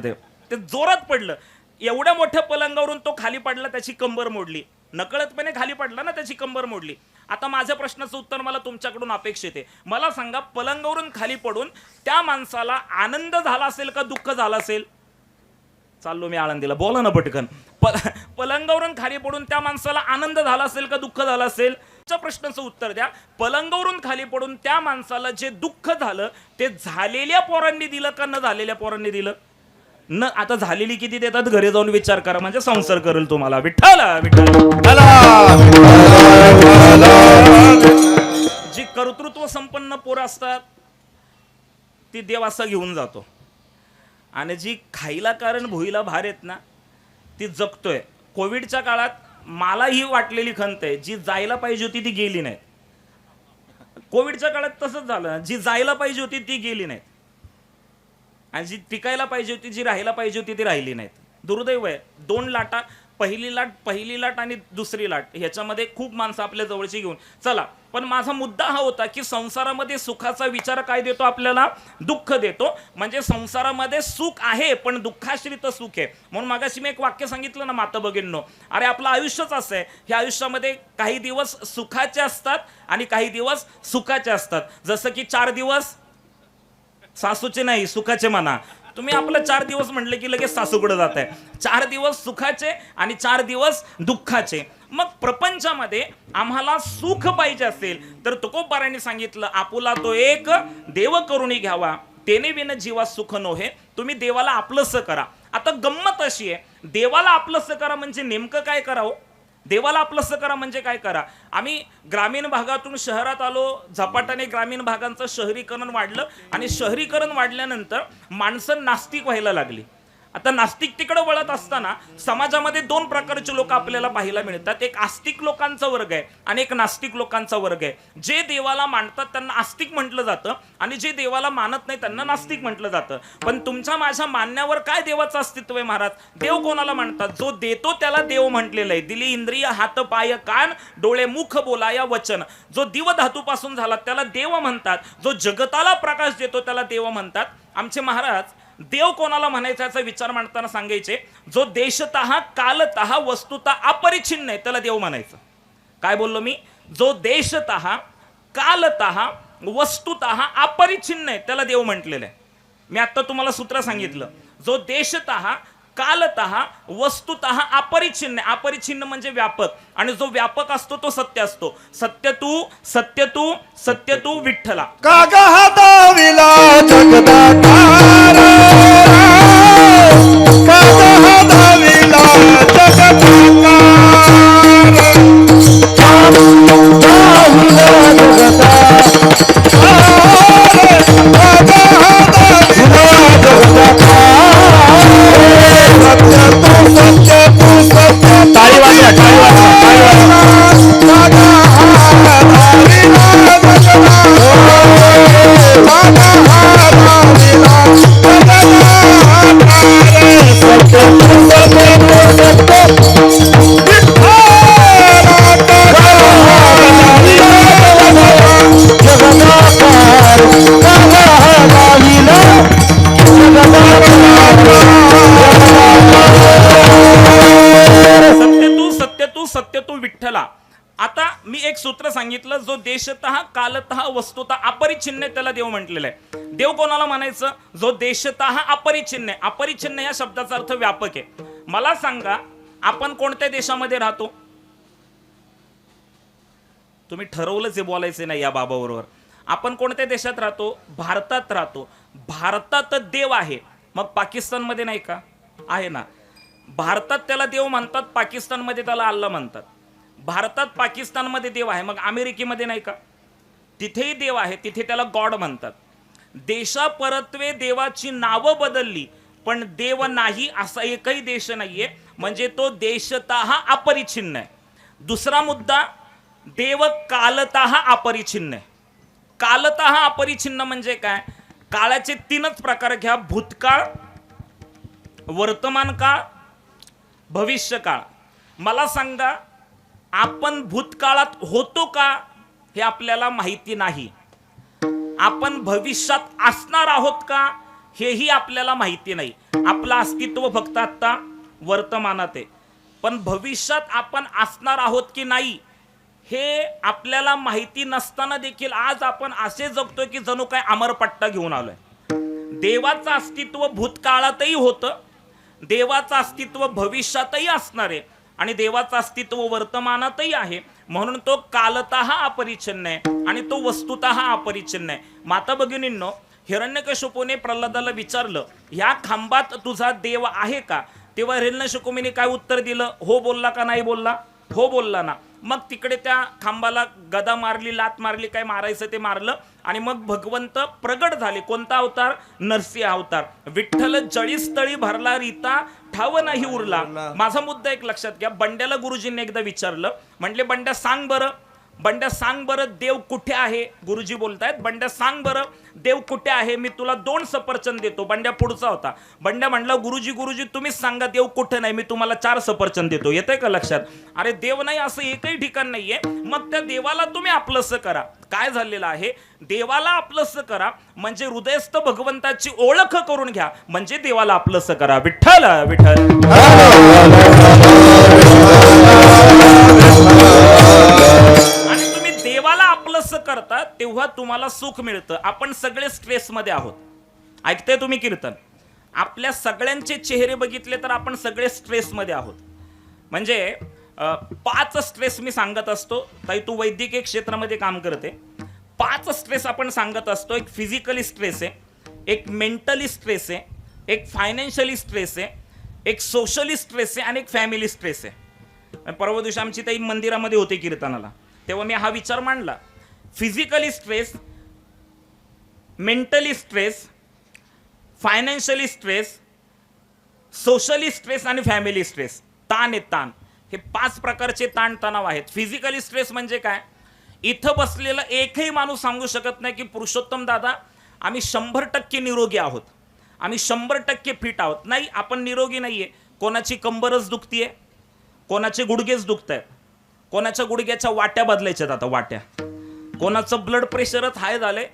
ते जोरात पडलं. एवढ्या मोठ्या पलंगावरून तो खाली पडला, त्याची कंबर मोडली. नकळतपणे खाली पडला ना, त्याची कंबर मोडली. आता माझ्या प्रश्नाचं उत्तर मला तुमच्याकडून अपेक्षित आहे. मला सांगा पलंगावरून खाली पडून त्या माणसाला आनंद झाला असेल का दुःख झालं असेल. चाललो मी आळंदीला, बोला ना पटकन. पलंगावरून खाली पडून त्या माणसाला आनंद झाला असेल का दुःख झालं असेल. प्रश्नाचं उत्तर द्या. पलंगावरून खाली पडून त्या माणसाला जे दुःख झालं ते झालेल्या पोरांनी दिलं का न झालेल्या पोरांनी दिलं. न आता झालेली किती देतात घरी जाऊन विचार करा, म्हणजे संसार करेल तुम्हाला. विठ्ठल जी कर्तृत्व संपन्न पोरं असतात ती देव असा घेऊन जातो, आणि जी खाईला कारण भुईला भार आहेत ना ती जगतोय. कोविडच्या काळात मला ही वाटलेली खंत आहे, जी जायला पाहिजे होती ती गेली नाही. कोविडच्या काळात तसंच झालं, जी जायला पाहिजे होती ती गेली नाही, आणि जी टिकायला पाहिजे होती, जी राहायला पाहिजे होती ती राहिली नाहीत. दुर्दैव आहे. 2 लाटा, पहिली लाट आणि दुसरी लाट, ह्याच्यामध्ये खूप माणसं आपल्या जवळची घेऊन चला. पण माझा मुद्दा हा होता की संसारामध्ये सुखाचा विचार काय देतो आपल्याला, दुःख देतो. म्हणजे संसारामध्ये सुख आहे पण दुःखाश्रित सुख आहे. म्हणून मागाशी मी एक वाक्य सांगितलं ना माता भगिनींनो, अरे आपलं आयुष्यच असं आहे. ह्या आयुष्यामध्ये काही दिवस सुखाचे असतात आणि काही दिवस सुखाचे असतात. जसं की 4 दिवस सासूचे नाही सुखाचे म्हणा. तुम्ही आपलं 4 दिवस म्हटले की लगेच सासूकडे जात आहे. 4 दिवस सुखाचे आणि 4 दिवस दुःखाचे. मग प्रपंचामध्ये आम्हाला सुख पाहिजे असेल तर तुकोबारांनी सांगितलं आपुला तो एक देव करुणी घ्यावा, तेने विन जीवा सुख नोहे. तुम्ही देवाला आपलंसं करा. आता गंमत अशी आहे, देवाला आपलंसं करा म्हणजे नेमकं काय करावं? देवाला आपलंसं करा म्हणजे काय करा? आम्ही ग्रामीण भागातून शहरात आलो, झपाट्याने ग्रामीण भागांचं शहरीकरण वाढलं आणि शहरीकरण वाढल्यानंतर माणसं नास्तिक व्हायला लागली. आता नास्तिकतेकडे वळत असताना समाजामध्ये दोन प्रकारचे लोक आपल्याला पाहायला मिळतात. एक आस्तिक लोकांचा वर्ग आहे आणि एक नास्तिक लोकांचा वर्ग आहे. जे देवाला मानतात त्यांना आस्तिक म्हटलं जातं आणि जे देवाला मानत नाही त्यांना नास्तिक म्हटलं जातं. पण तुमच्या माझ्या मानण्यावर काय देवाचं अस्तित्व आहे महाराज? देव कोणाला म्हणतात? जो देतो त्याला देव म्हटलेलं आहे. दिली इंद्रिय, हात पाय कान डोळे मुख बोलाया वचन. जो दिव धातूपासून झाला त्याला देव म्हणतात. जो जगताला प्रकाश देतो त्याला देव म्हणतात. आमचे महाराज देव कोणाला म्हणायचा याचा विचार मांडताना सांगायचे, जो देशतः कालतः वस्तुतः अपरिच्छिन्न आहे त्याला देव म्हणायचं. काय बोललो मी? जो देशतः कालतः वस्तुतः अपरिच्छिन्न आहे त्याला देव म्हटलेलं आहे. मी आता तुम्हाला सूत्र सांगितलं. जो देशतः कालतः वस्तुतः अपरिच्छिन्न. अपरिच्छिन्न म्हणजे व्यापक, आणि जो व्यापक असतो तो सत्य असतो. सत्य तू सत्य तू सत्य तू विठ्ठला. कागदाविला जगदाकार, कागदाविला जगदाकार, कागदाविला जगदाकार, ताली वाजवा, ताली वाजवा, ताली वाजवा. सत्य तू विठ्ठला. आता मी एक सूत्र सांगितलं, जो देशतः कालतः वस्तुतः अपरिच्छिन्न त्याला देव म्हटलेलं आहे. देव कोणाला म्हणायचं? जो देशतः अपरिच्छिन्न. अपरिच्छिन्न या शब्दाचा अर्थ व्यापक आहे. मला सांगा, आपण कोणत्या देशामध्ये राहतो? तुम्ही ठरवलंच हे बोलायचं नाही या बाबाबरोबर. आपण कोणत्या देशात राहतो? भारतात राहतो. भारतात देव आहे, मग पाकिस्तानमध्ये नाही का? आहे ना. भारतात त्याला देव म्हणतात, पाकिस्तानमध्ये त्याला अल्लाह म्हणतात. भारतात पाकिस्तानमध्ये देव आहे, मग अमेरिकेमध्ये नाही का? तिथेही देव आहे, तिथे त्याला गॉड म्हणतात. देशापरत्वे देवाची नावं बदलली पण देव नाही असा एकही देश नाहीये, म्हणजे तो देशतः अपरिच्छिन्न आहे. दुसरा मुद्दा, देव कालतः अपरिच्छिन्न आहे. कालतः अपरिच्छिन्न म्हणजे काय? काळाचे तीनच प्रकार घ्या: भूतकाळ, वर्तमान काळ, भविष्यकाळ. मला सांगा, आपण भूतकाळात होतो का हे आपल्याला माहिती नाही. आपण भविष्यात असणार आहोत का हेही आपल्याला माहिती नाही. आपलं अस्तित्व फक्त आता वर्तमानात आहे, पण भविष्यात आपण असणार आहोत की नाही हे आपल्याला माहिती नसताना देखील आज आपण असे जगतोय की जणू काय अमरपट्टा घेऊन आलोय. देवाचं अस्तित्व भूतकाळातही होतं, देवाचं अस्तित्व भविष्यातही असणार आहे, आणि देवाचं अस्तित्व वर्तमानातही आहे. म्हणून तो कालतः अपरिच्छिन्न आहे आणि तो वस्तुतः अपरिच्छिन्न आहे. माता भगिनींनो, हिरण्यकशिपूने प्रल्हादाला विचारलं, ह्या खांबात तुझा देव आहे का? तेव्हा हिरण्यकशिपूने काय उत्तर दिलं? हो बोलला का नाही बोलला? हो बोलला ना. मग तिकडे त्या खांबाला गदा मारली, लात मारली, काय मारायचं ते मारलं, आणि मग भगवंत प्रगट झाले. कोणता अवतार? नरसिंह अवतार. विठ्ठल जळीस तळी भरला रीता ठाव नाही उरला. माझा मुद्दा एक लक्षात घ्या. बंड्याला गुरुजींनी एकदा विचारलं, म्हटले बंड्या सांग बरं, बंड्या सांग बरं देव कुठे आहे? गुरुजी बोलतायत, बंड्या सांग बरं देव कुठे आहे, मी तुला 2 सफरचंद देतो. बंड्या पुढचा होता. बंड्या म्हणला, गुरुजी गुरुजी तुम्हीच सांगा देव कुठे नाही, मी तुम्हाला 4 सफरचंद देतो. येतंय का लक्षात? अरे देव नाही असं एकही ठिकाण नाहीये. मग त्या देवाला तुम्ही आपलंसं करा. काय झालेलं आहे? देवाला आपलंसं करा म्हणजे हृदयस्थ भगवंताची ओळख करून घ्या, म्हणजे देवाला आपलंसं करा. विठ्ठल विठ्ठल. आणि तुम्ही देवाला आपलंसं करता तेव्हा तुम्हाला सुख मिळतं. आपण सगळे स्ट्रेस मध्ये आहोत. ऐकताय तुम्ही कीर्तन? आपल्या सगळ्यांचे चेहरे बघितले तर आपण सगळे स्ट्रेस मध्ये आहोत. म्हणजे 5 स्ट्रेस मी सांगत असतो. ताई तू वैद्यकीय क्षेत्रामध्ये काम करते. 5 स्ट्रेस आपण सांगत असतो. एक फिजिकली स्ट्रेस आहे, एक मेंटली स्ट्रेस आहे, एक फायनान्शियली स्ट्रेस आहे, एक सोशली स्ट्रेस आहे आणि एक फॅमिली स्ट्रेस आहे. परवा दिवशी आमची ताई मंदिरामध्ये होते कीर्तनाला, तेव्हा मी हा विचार मांडला. Physically stress, mentally stress, financially stress, socially stress आणि फॅमिली स्ट्रेस. ताण आहे, ताण. हे 5 प्रकारचे ताण तणाव आहेत. फिजिकली स्ट्रेस म्हणजे काय? इथं बसलेला एकही माणूस सांगू शकत नाही की पुरुषोत्तम दादा आम्ही 100% निरोगी आहोत, आम्ही 100% फिट आहोत. नाही, आपण निरोगी नाहीये. कोणाची कंबरच दुखतीये, कोणाचे गुडघेच दुखत आहेत, कोणाच्या गुडघ्याच्या वाट्या बदलायच्यात आता, वाट्या. कोणाचं ब्लड प्रेशरच हाय झालंय,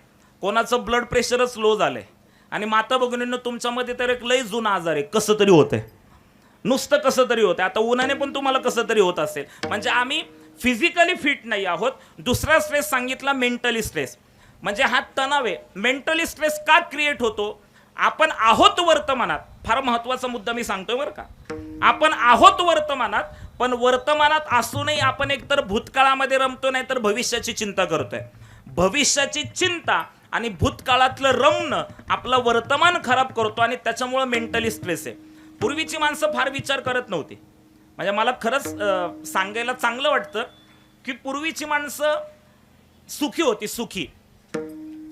कोणाचं ब्लड प्रेशरच लो झालंय. आणि माता भगिनींनो, तुमच्यामध्ये तर एक लय जुना आजार आहे, कसं तरी होतंय, नुसतं कसं तरी होतंय. आता उन्हाने पण तुम्हाला कसं तरी होत असेल. म्हणजे आम्ही फिजिकली फिट नाही आहोत. दुसरा स्ट्रेस सांगितला मेंटली स्ट्रेस, म्हणजे हा तणाव आहे. मेंटली स्ट्रेस का क्रिएट होतो? आपण आहोत वर्तमानात. फार महत्वाचा मुद्दा मी सांगतोय बरं का. आपण आहोत वर्तमानात, पण वर्तमानात असूनही आपण एकतर भूतकाळामध्ये रमतो, नाही तर भविष्याची चिंता करतोय. भविष्याची चिंता आणि भूतकाळातलं रमणं आपलं वर्तमान खराब करतो आणि त्याच्यामुळे मेंटली स्ट्रेस आहे. पूर्वीची माणसं फार विचार करत नव्हती. म्हणजे मला खरंच सांगायला चांगलं वाटतं की पूर्वीची माणसं सुखी होती, सुखी.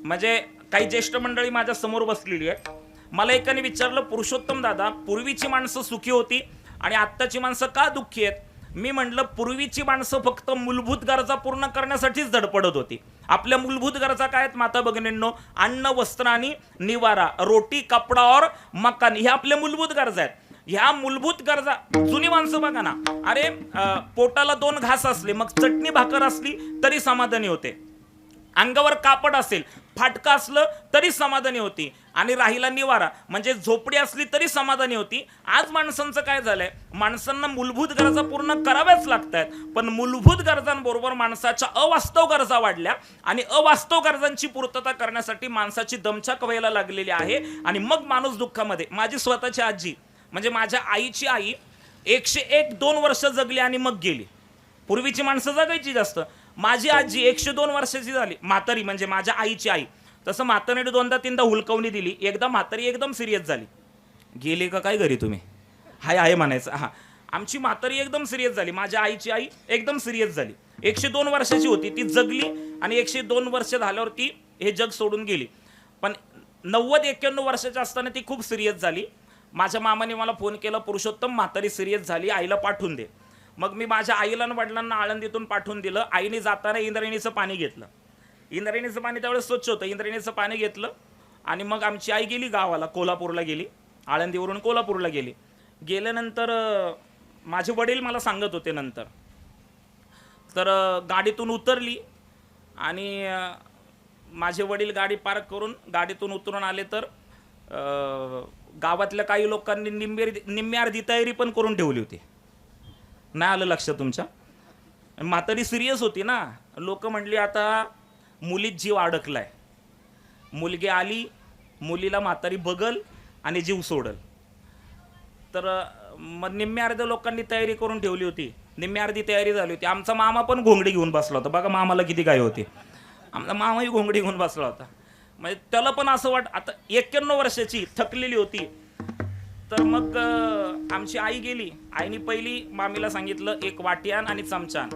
म्हणजे काही ज्येष्ठ मंडळी माझ्या समोर बसलेली आहे. मला एकाने विचारलं, पुरुषोत्तम दादा, पूर्वीची माणसं सुखी होती आणि आत्ताची माणसं का दुःखी आहेत? मी म्हटलं, पूर्वीची माणसं फक्त मूलभूत गरजा पूर्ण करण्यासाठीच धडपडत होती. आपल्या मूलभूत गरजा काय आहेत माता भगिनींनो? अन्न, वस्त्र आणि निवारा, रोटी, कपडा और मकान, ह्या आपल्या मूलभूत गरजा आहेत. ह्या मूलभूत गरजा जुनी माणसं बघा ना, अरे पोटाला 2 घास असले, मग चटणी भाकर असली तरी समाधानी होते. अंगावर कापड असेल, फाटकं असलं तरी समाधानी होती. आणि राहिला निवारा, म्हणजे झोपडी असली तरी समाधानी होती. आज माणसांचं काय झालंय? माणसांना मूलभूत गरजा पूर्ण कराव्याच लागतात, पण मूलभूत गरजांबरोबर माणसाच्या अवास्तव गरजा वाढल्या आणि अवास्तव गरजांची पूर्तता करण्यासाठी माणसाची दमछाक व्हायला लागलेली आहे आणि मग माणूस दुःखामध्ये. माझी स्वतःची आजी, म्हणजे माझ्या आईची आई 101-2 वर्ष जगली आणि मग गेली. पूर्वीची माणसं जगायची जास्त. माझी आजी 102 वर्षाची झाली, म्हातारी, म्हणजे माझ्या आईची आई. तसं म्हातारीने 2दा-3दा हुलकवणी दिली. एकदा म्हातारी एकदम सिरियस झाली. गेली का काय घरी तुम्ही? हाय म्हणायचं. हा, आमची म्हातारी एकदम सिरियस झाली. माझ्या आईची आई एकदम सिरियस झाली. 102 वर्षाची होती, ती जगली आणि 102 वर्ष झाल्यावर ती हे जग सोडून गेली. पण 90-91 वर्षाची असताना ती खूप सिरियस झाली. माझ्या मामाने मला फोन केला, पुरुषोत्तम म्हातारी सिरियस झाली, आईला पाठवून दे. मग मी माझ्या आईला आणि वडिलांना आळंदीतून पाठवून दिलं. आईने जाताना इंद्रायणीचं पाणी घेतलं. इंद्रायणीचं पाणी त्यावेळेस स्वच्छ होतं. इंद्रायणीचं पाणी घेतलं आणि मग आमची आई गेली गावाला, कोल्हापूरला गेली. आळंदीवरून कोल्हापूरला गेली. गेल्यानंतर माझे वडील मला सांगत होते नंतर, तर गाडीतून उतरली आणि माझे वडील गाडी पार्क करून गाडीतून उतरून आले, तर गावातल्या काही लोकांनी निम्मी अर्धी तयारी पण करून ठेवली होती. नाही आलं लक्षात तुमच्या? म्हातारी सिरियस होती ना. लोक म्हणली आता मुलीत जीव अडकलाय, मुलगी आली, मुलीला म्हातारी बगल आणि जीव सोडल. तर मग निम्म्या अर्ध्या लोकांनी तयारी करून ठेवली होती, निम्म्या अर्धी तयारी झाली होती. आमचा मामा पण घोंगडी घेऊन बसला होता. बघा मामाला किती काय होती. आमचा मामाही घोंगडी घेऊन बसला होता. म्हणजे त्याला पण असं आता 91 वर्षाची थकलेली होती. तर मग आमची आई गेली. आईने पहिली मामीला सांगितलं, 1 वाटी आण आणि चमचा आण.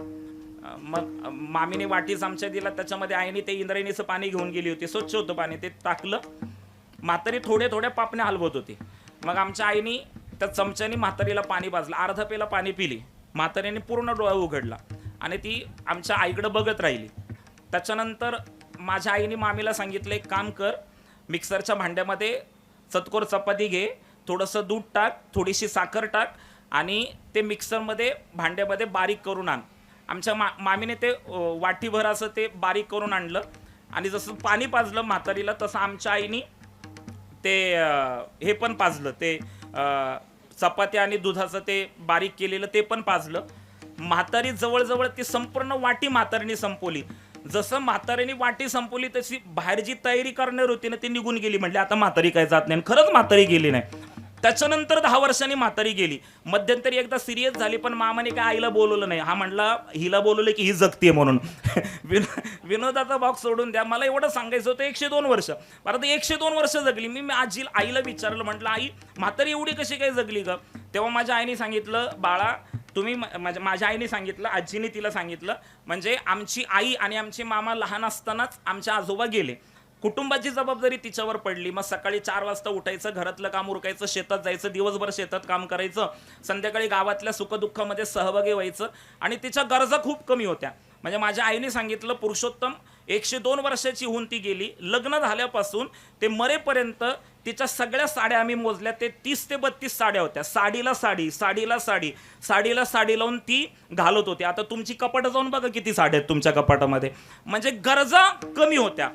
मग मामीने वाटी चमचा दिला, त्याच्यामध्ये आईने ते इंद्रायणीचं पाणी घेऊन गेली होती. स्वच्छ होतं पाणी, ते टाकलं. म्हातारी थोड्या पापण्या हलवत होती. मग आमच्या आईने त्या चमच्याने म्हातारीला पाणी पाजलं. अर्धा पेला पाणी पिली. म्हातारीने पूर्ण डोळा उघडला आणि ती आमच्या आईकडे बघत राहिली. त्याच्यानंतर माझ्या आईने मामीला सांगितलं, एक काम कर, मिक्सरच्या भांड्यामध्ये चतकोर चपाती घे, थोडंसं दूध टाक, थोडीशी साखर टाक आणि ते मिक्सरमध्ये भांड्यामध्ये बारीक करून आण. आमच्या मामीने ते वाटीभर असं ते बारीक करून आणलं आणि जसं पाणी पाजलं म्हातारीला, तसं आमच्या आईने ते हे पण पाजलं, ते चपाती आणि दुधाचं ते बारीक केलेलं ते पण पाजलं. म्हातारी जवळजवळ ती संपूर्ण वाटी म्हातारीने संपवली. जसं म्हातारीने वाटी संपवली तशी बाहेर जी तयारी करणार होती ना, ती निघून गेली. म्हटली आता म्हातारी काय जात नाही. खरंच म्हातारी गेली नाही. त्याच्यानंतर 10 वर्षांनी म्हातारी गेली. मध्यंतरी एकदा सिरियस झाली, पण मामाने काय आईला बोलवलं नाही. हा म्हणला हिला बोलवलं की ही जगतीये म्हणून. विनोदाचा बॉक्स सोडून द्या, मला एवढं सांगायचं होतं 102 वर्ष. परत 102 वर्ष जगली. मी आईला विचारलं, म्हटलं आई म्हातारी एवढी कशी काय जगली का? तेव्हा माझ्या आईने सांगितलं, बाळा तुम्ही माझ्या आईने सांगितलं, आजीने तिला सांगितलं, म्हणजे आमची आई आणि आमचे मामा लहान असतानाच आमचे आजोबा गेले. कुटुंबाची जबाबदारी तिच्यावर पडली. मग सकाळी 4 वाजता उठायचं, घरातलं काम उरकायचं, शेतात जायचं, दिवसभर शेतात काम करायचं, संध्याकाळी गावातल्या सुखदुःखामध्ये सहभागी व्हायचं. आणि तिच्या गरजा खूप कमी होत्या. म्हणजे माझ्या आईने सांगितलं, पुरुषोत्तम 102 वर्षाची होऊन ती गेली. लग्न झाल्यापासून ते मरेपर्यंत तिच्या सगळ्या साड्या आम्ही मोजल्या, ते 30 ते 32 साड्या होत्या. साडीला साडी, साडीला साडी, साडीला साडी लावून ती घालत होती. आता तुमची कपाटं जाऊन बघा किती साड्या आहेत तुमच्या कपाटामध्ये. म्हणजे गरजा कमी होत्या.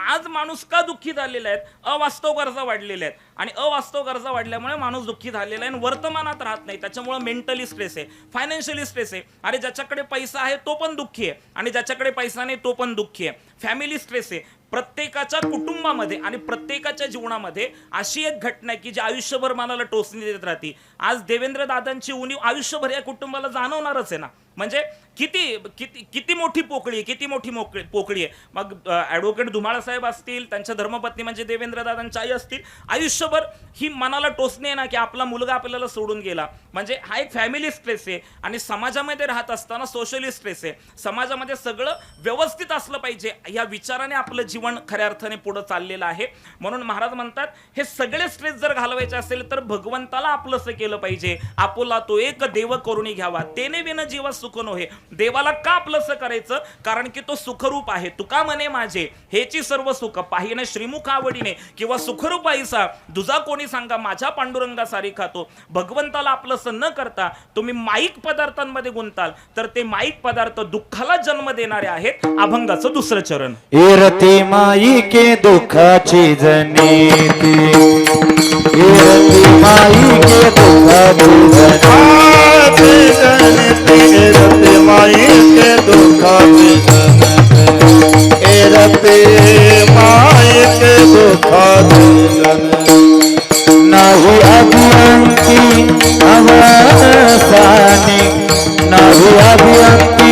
आज माणूस का दुःखी झालेला आहे? अवास्तव गरजा वाढलेल्या आहेत. आणि अवास्तव गरजा वाढल्यामुळे माणूस दुःखी झालेला आहे आणि वर्तमानात राहत नाही. त्याच्यामुळे मेंटली स्ट्रेस आहे, फायनान्शियली स्ट्रेस आहे. अरे ज्याच्याकडे पैसा आहे तो पण दुःखी आहे आणि ज्याच्याकडे पैसा नाही तो पण दुःखी आहे. फॅमिली स्ट्रेस आहे. प्रत्येकाच्या कुटुंबामध्ये आणि प्रत्येकाच्या जीवनामध्ये अशी एक घटना आहे की जी आयुष्यभर मनाला टोचणी देत राहते. आज देवेंद्र दादांची उणीव आयुष्यभर या कुटुंबाला जाणवणारच आहे ना. म्हणजे किती किती किती मोठी पोकळी आहे, किती मोठी पोकळी आहे. मग ॲडव्होकेट धुमाळ साहेब असतील, त्यांच्या धर्मपत्नी म्हणजे देवेंद्र दादांच्या आई असतील, आयुष्यभर ही मनाला टोचणे आहे ना की आपला मुलगा आपल्याला सोडून गेला. म्हणजे हा एक फॅमिली स्ट्रेस आहे. आणि समाजामध्ये राहत असताना सोशली स्ट्रेस आहे. समाजामध्ये सगळं व्यवस्थित असलं पाहिजे या विचाराने आपलं जीवन खऱ्या अर्थाने पुढे चाललेलं आहे. म्हणून महाराज म्हणतात, हे सगळे स्ट्रेस जर घालवायचे असेल तर भगवंताला आपलंसं केलं पाहिजे. आपुला तो एक देव करुणी घ्यावा, तेने विन जीवा सुख नोहे. देवाला का आपलंसं करायचं? कारण की तो सुखरूप आहे. तुका म्हणे माझे हेची सर्व सुख पाहिने श्रीमुख आवडीने, किंवा सुखरूप आईसा दुजा कोणी सांगा माझ्या पांडुरंगा सारी खातो. भगवंताला आपलंसं न करता तुम्ही माईक पदार्थांमध्ये गुंताल तर ते माईक पदार्थ दुःखाला जन्म देणारे आहेत. अभंगाचं दुसरं चरण. एरती माई के दुःखाची जनीती, एरती माई के दुःखाची जनीती, एरती माई के दुःखाची जनीती, एरती माई के दुःखाची जनीती. नाही अभियंती अवसानी, नाही अभियंती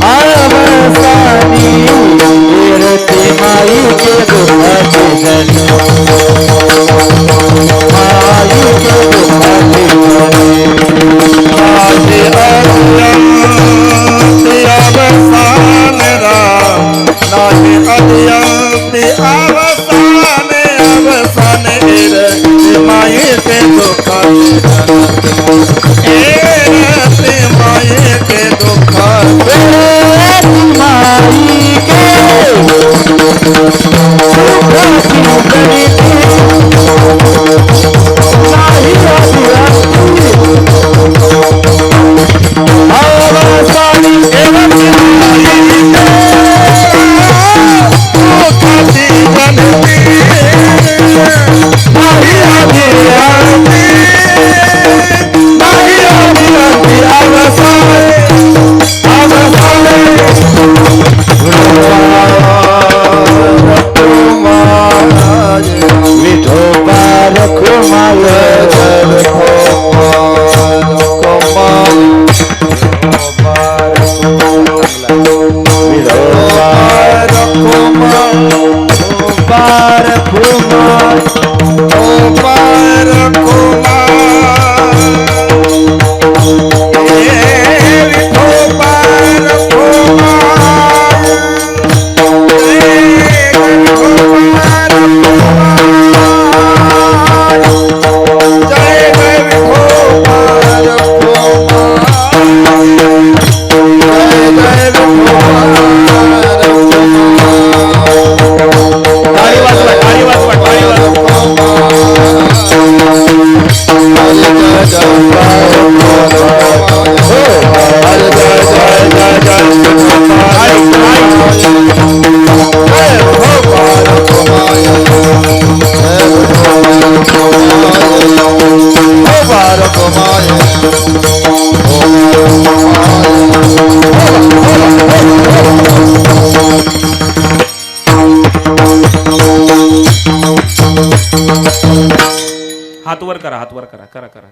अवसानी, एरती माई के दुःखाची जनीती, माई के दुःखाची जनीती. माझे अभियंती अवसान राम, नाही अभियंती अवसान, अवसान, एरती माई के दुःखाची जनीती, एरती माई के दुःखाची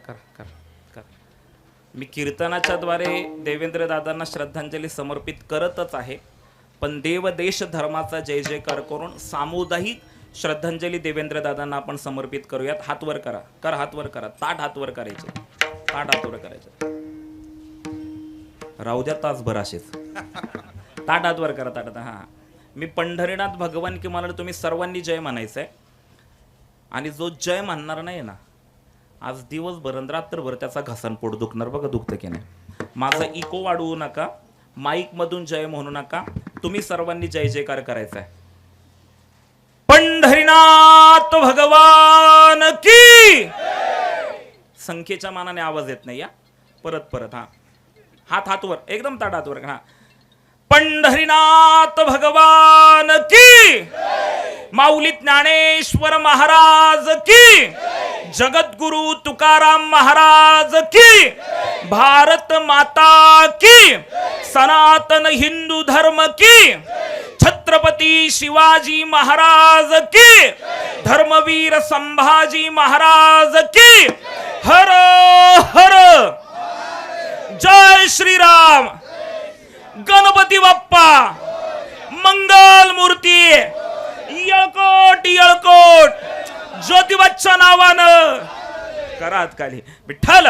करा. मी कीर्तनाच्या द्वारे देवेंद्र दादांना श्रद्धांजली समर्पित करतच आहे, पण देव देश धर्माचा जय जयकार करून सामुदायिक श्रद्धांजली देवेंद्र दादांना आपण समर्पित करूयात. हात वर करा, हात वर करा, ताट हात वर करायचे, ताट हात वर करायचे. राहू द्या तासभर असेच. ताट हात वर करा, ताट. हा, मी पंढरीनाथ भगवान की मला तुम्ही सर्वांनी जय म्हणायचंय. आणि जो जय म्हणणार नाही ना, आज दिवसभर रात्रभर त्याचा घसान पोट दुखणार. बघा दुखतं की नाही. माझा इको वाढवू नका, माईक मधून जय म्हणू नका, तुम्ही सर्वांनी जय जयकार करायचा आहे. पंढरीनाथ भगवान की. संख्येच्या मानाने आवाज येत नाही. या परत हा, हात वर, एकदम ताट हात वर. हा, पंढरीनाथ भगवान की. माऊली ज्ञानेश्वर महाराज की. जगद्गुरु तुकाराम महाराज की. भारत माता की. सनातन हिंदू धर्म की. छत्रपती शिवाजी महाराज की. धर्मवीर संभाजी महाराज की. हर हर. जय श्रीराम. गणपती बाप्पा मंगल मूर्ती. येळकोट येळकोट. ज्योतिबाच्या नावानं करात खाली. विठ्ठल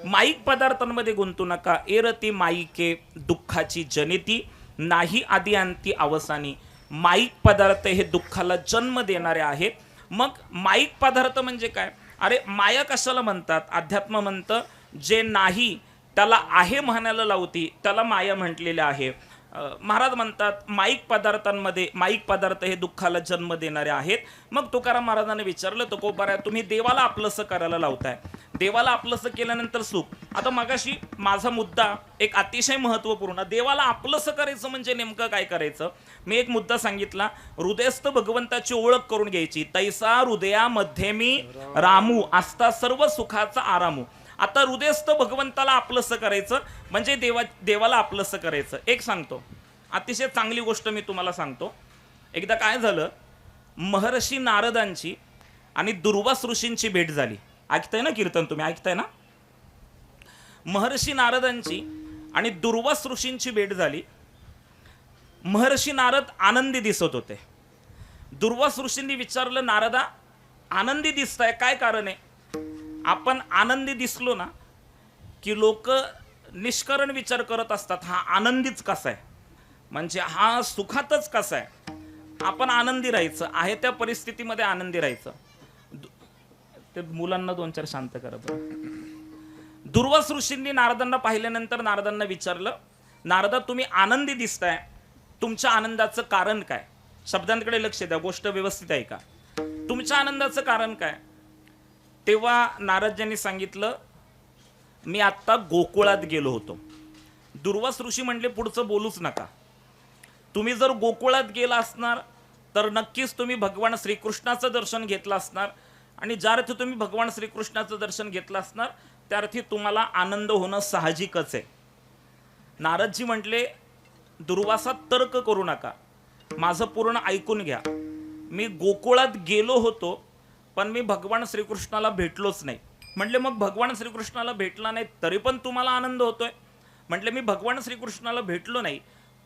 माईक पदार्थांमध्ये गुंतू नका. एरती माईके दुःखाची जनिती, नाही आदी अंती अवसानी. माईक पदार्थ हे दुःखाला जन्म देणारे आहेत. मग माईक पदार्थ म्हणजे काय? अरे माया कशाला म्हणतात? अध्यात्म म्हणतं जे नाही त्याला आहे म्हणायला लावती त्याला माया म्हटलेले आहे. महाराज म्हणतात माईक पदार्थांमध्ये, माईक पदार्थ हे दुःखाला जन्म देणारे आहेत. मग तुकाराम महाराजांनी विचारलं, तो कोपाऱ्या तुम्ही देवाला आपलंसं करायला लावताय, देवाला आपलंसं केल्यानंतर सुख. आता मगाशी माझा मुद्दा एक अतिशय महत्वपूर्ण, देवाला आपलंसं करायचं म्हणजे नेमकं काय करायचं. मी एक मुद्दा सांगितला, हृदयस्थ भगवंताची ओळख करून घ्यायची. तैसा हृदयामध्ये मी रामू, असता सर्व सुखाचा आरामू. आता हृदयस्थ भगवंताला आपलंसं करायचं म्हणजे देवाला आपलंसं करायचं. एक सांगतो, अतिशय चांगली गोष्ट मी तुम्हाला सांगतो. एकदा काय झालं, महर्षी नारदांची आणि दुर्वास ऋषींची भेट झाली. ऐकताय ना कीर्तन, तुम्ही ऐकताय ना? महर्षी नारदांची आणि दुर्वास ऋषींची भेट झाली. महर्षी नारद आनंदी दिसत होते. दुर्वास ऋषींनी विचारलं, नारदा आनंदी दिसताय, काय कारण आहे? आपण आनंदी दिसलो ना की लोक निष्करण विचार करत असतात, हा आनंदीच कसा आहे, म्हणजे हा सुखातच कसा आहे. आपण आनंदी राहायचं, आहे त्या परिस्थितीमध्ये आनंदी राहायचं. ते मुलांना 2-4 शांत करा. दुर्वास ऋषींनी नारदांना पाहिल्यानंतर नारदांना विचारलं, नारदा तुम्ही आनंदी दिसताय, तुमच्या आनंदाचं कारण काय? शब्दांकडे लक्ष द्या, गोष्ट व्यवस्थित आहे का? तुमच्या आनंदाचं कारण काय? तेव्हा नारदजींनी सांगितलं, मी आत्ता गोकुळात गेलो होतो. दुर्वास ऋषी म्हणले, पुढचं बोलूच नका. तुम्ही जर गोकुळात गेला असणार तर नक्कीच तुम्ही भगवान श्रीकृष्णाचं दर्शन घेतलं असणार, आणि ज्या अर्थी तुम्ही भगवान श्रीकृष्णाचं दर्शन घेतलं असणार त्या अर्थी तुम्हाला आनंद होणं साहजिकच आहे. नारदजी म्हटले, दुर्वासात तर्क करू नका, माझं पूर्ण ऐकून घ्या. मी गोकुळात गेलो होतो पण मी भगवान श्रीकृष्णाला भेटलोच नाही. म्हटले मग भगवान श्रीकृष्णाला भेटला नाही तरी पण तुम्हाला आनंद होतोय? म्हटले मी भगवान श्रीकृष्णाला भेटलो नाही,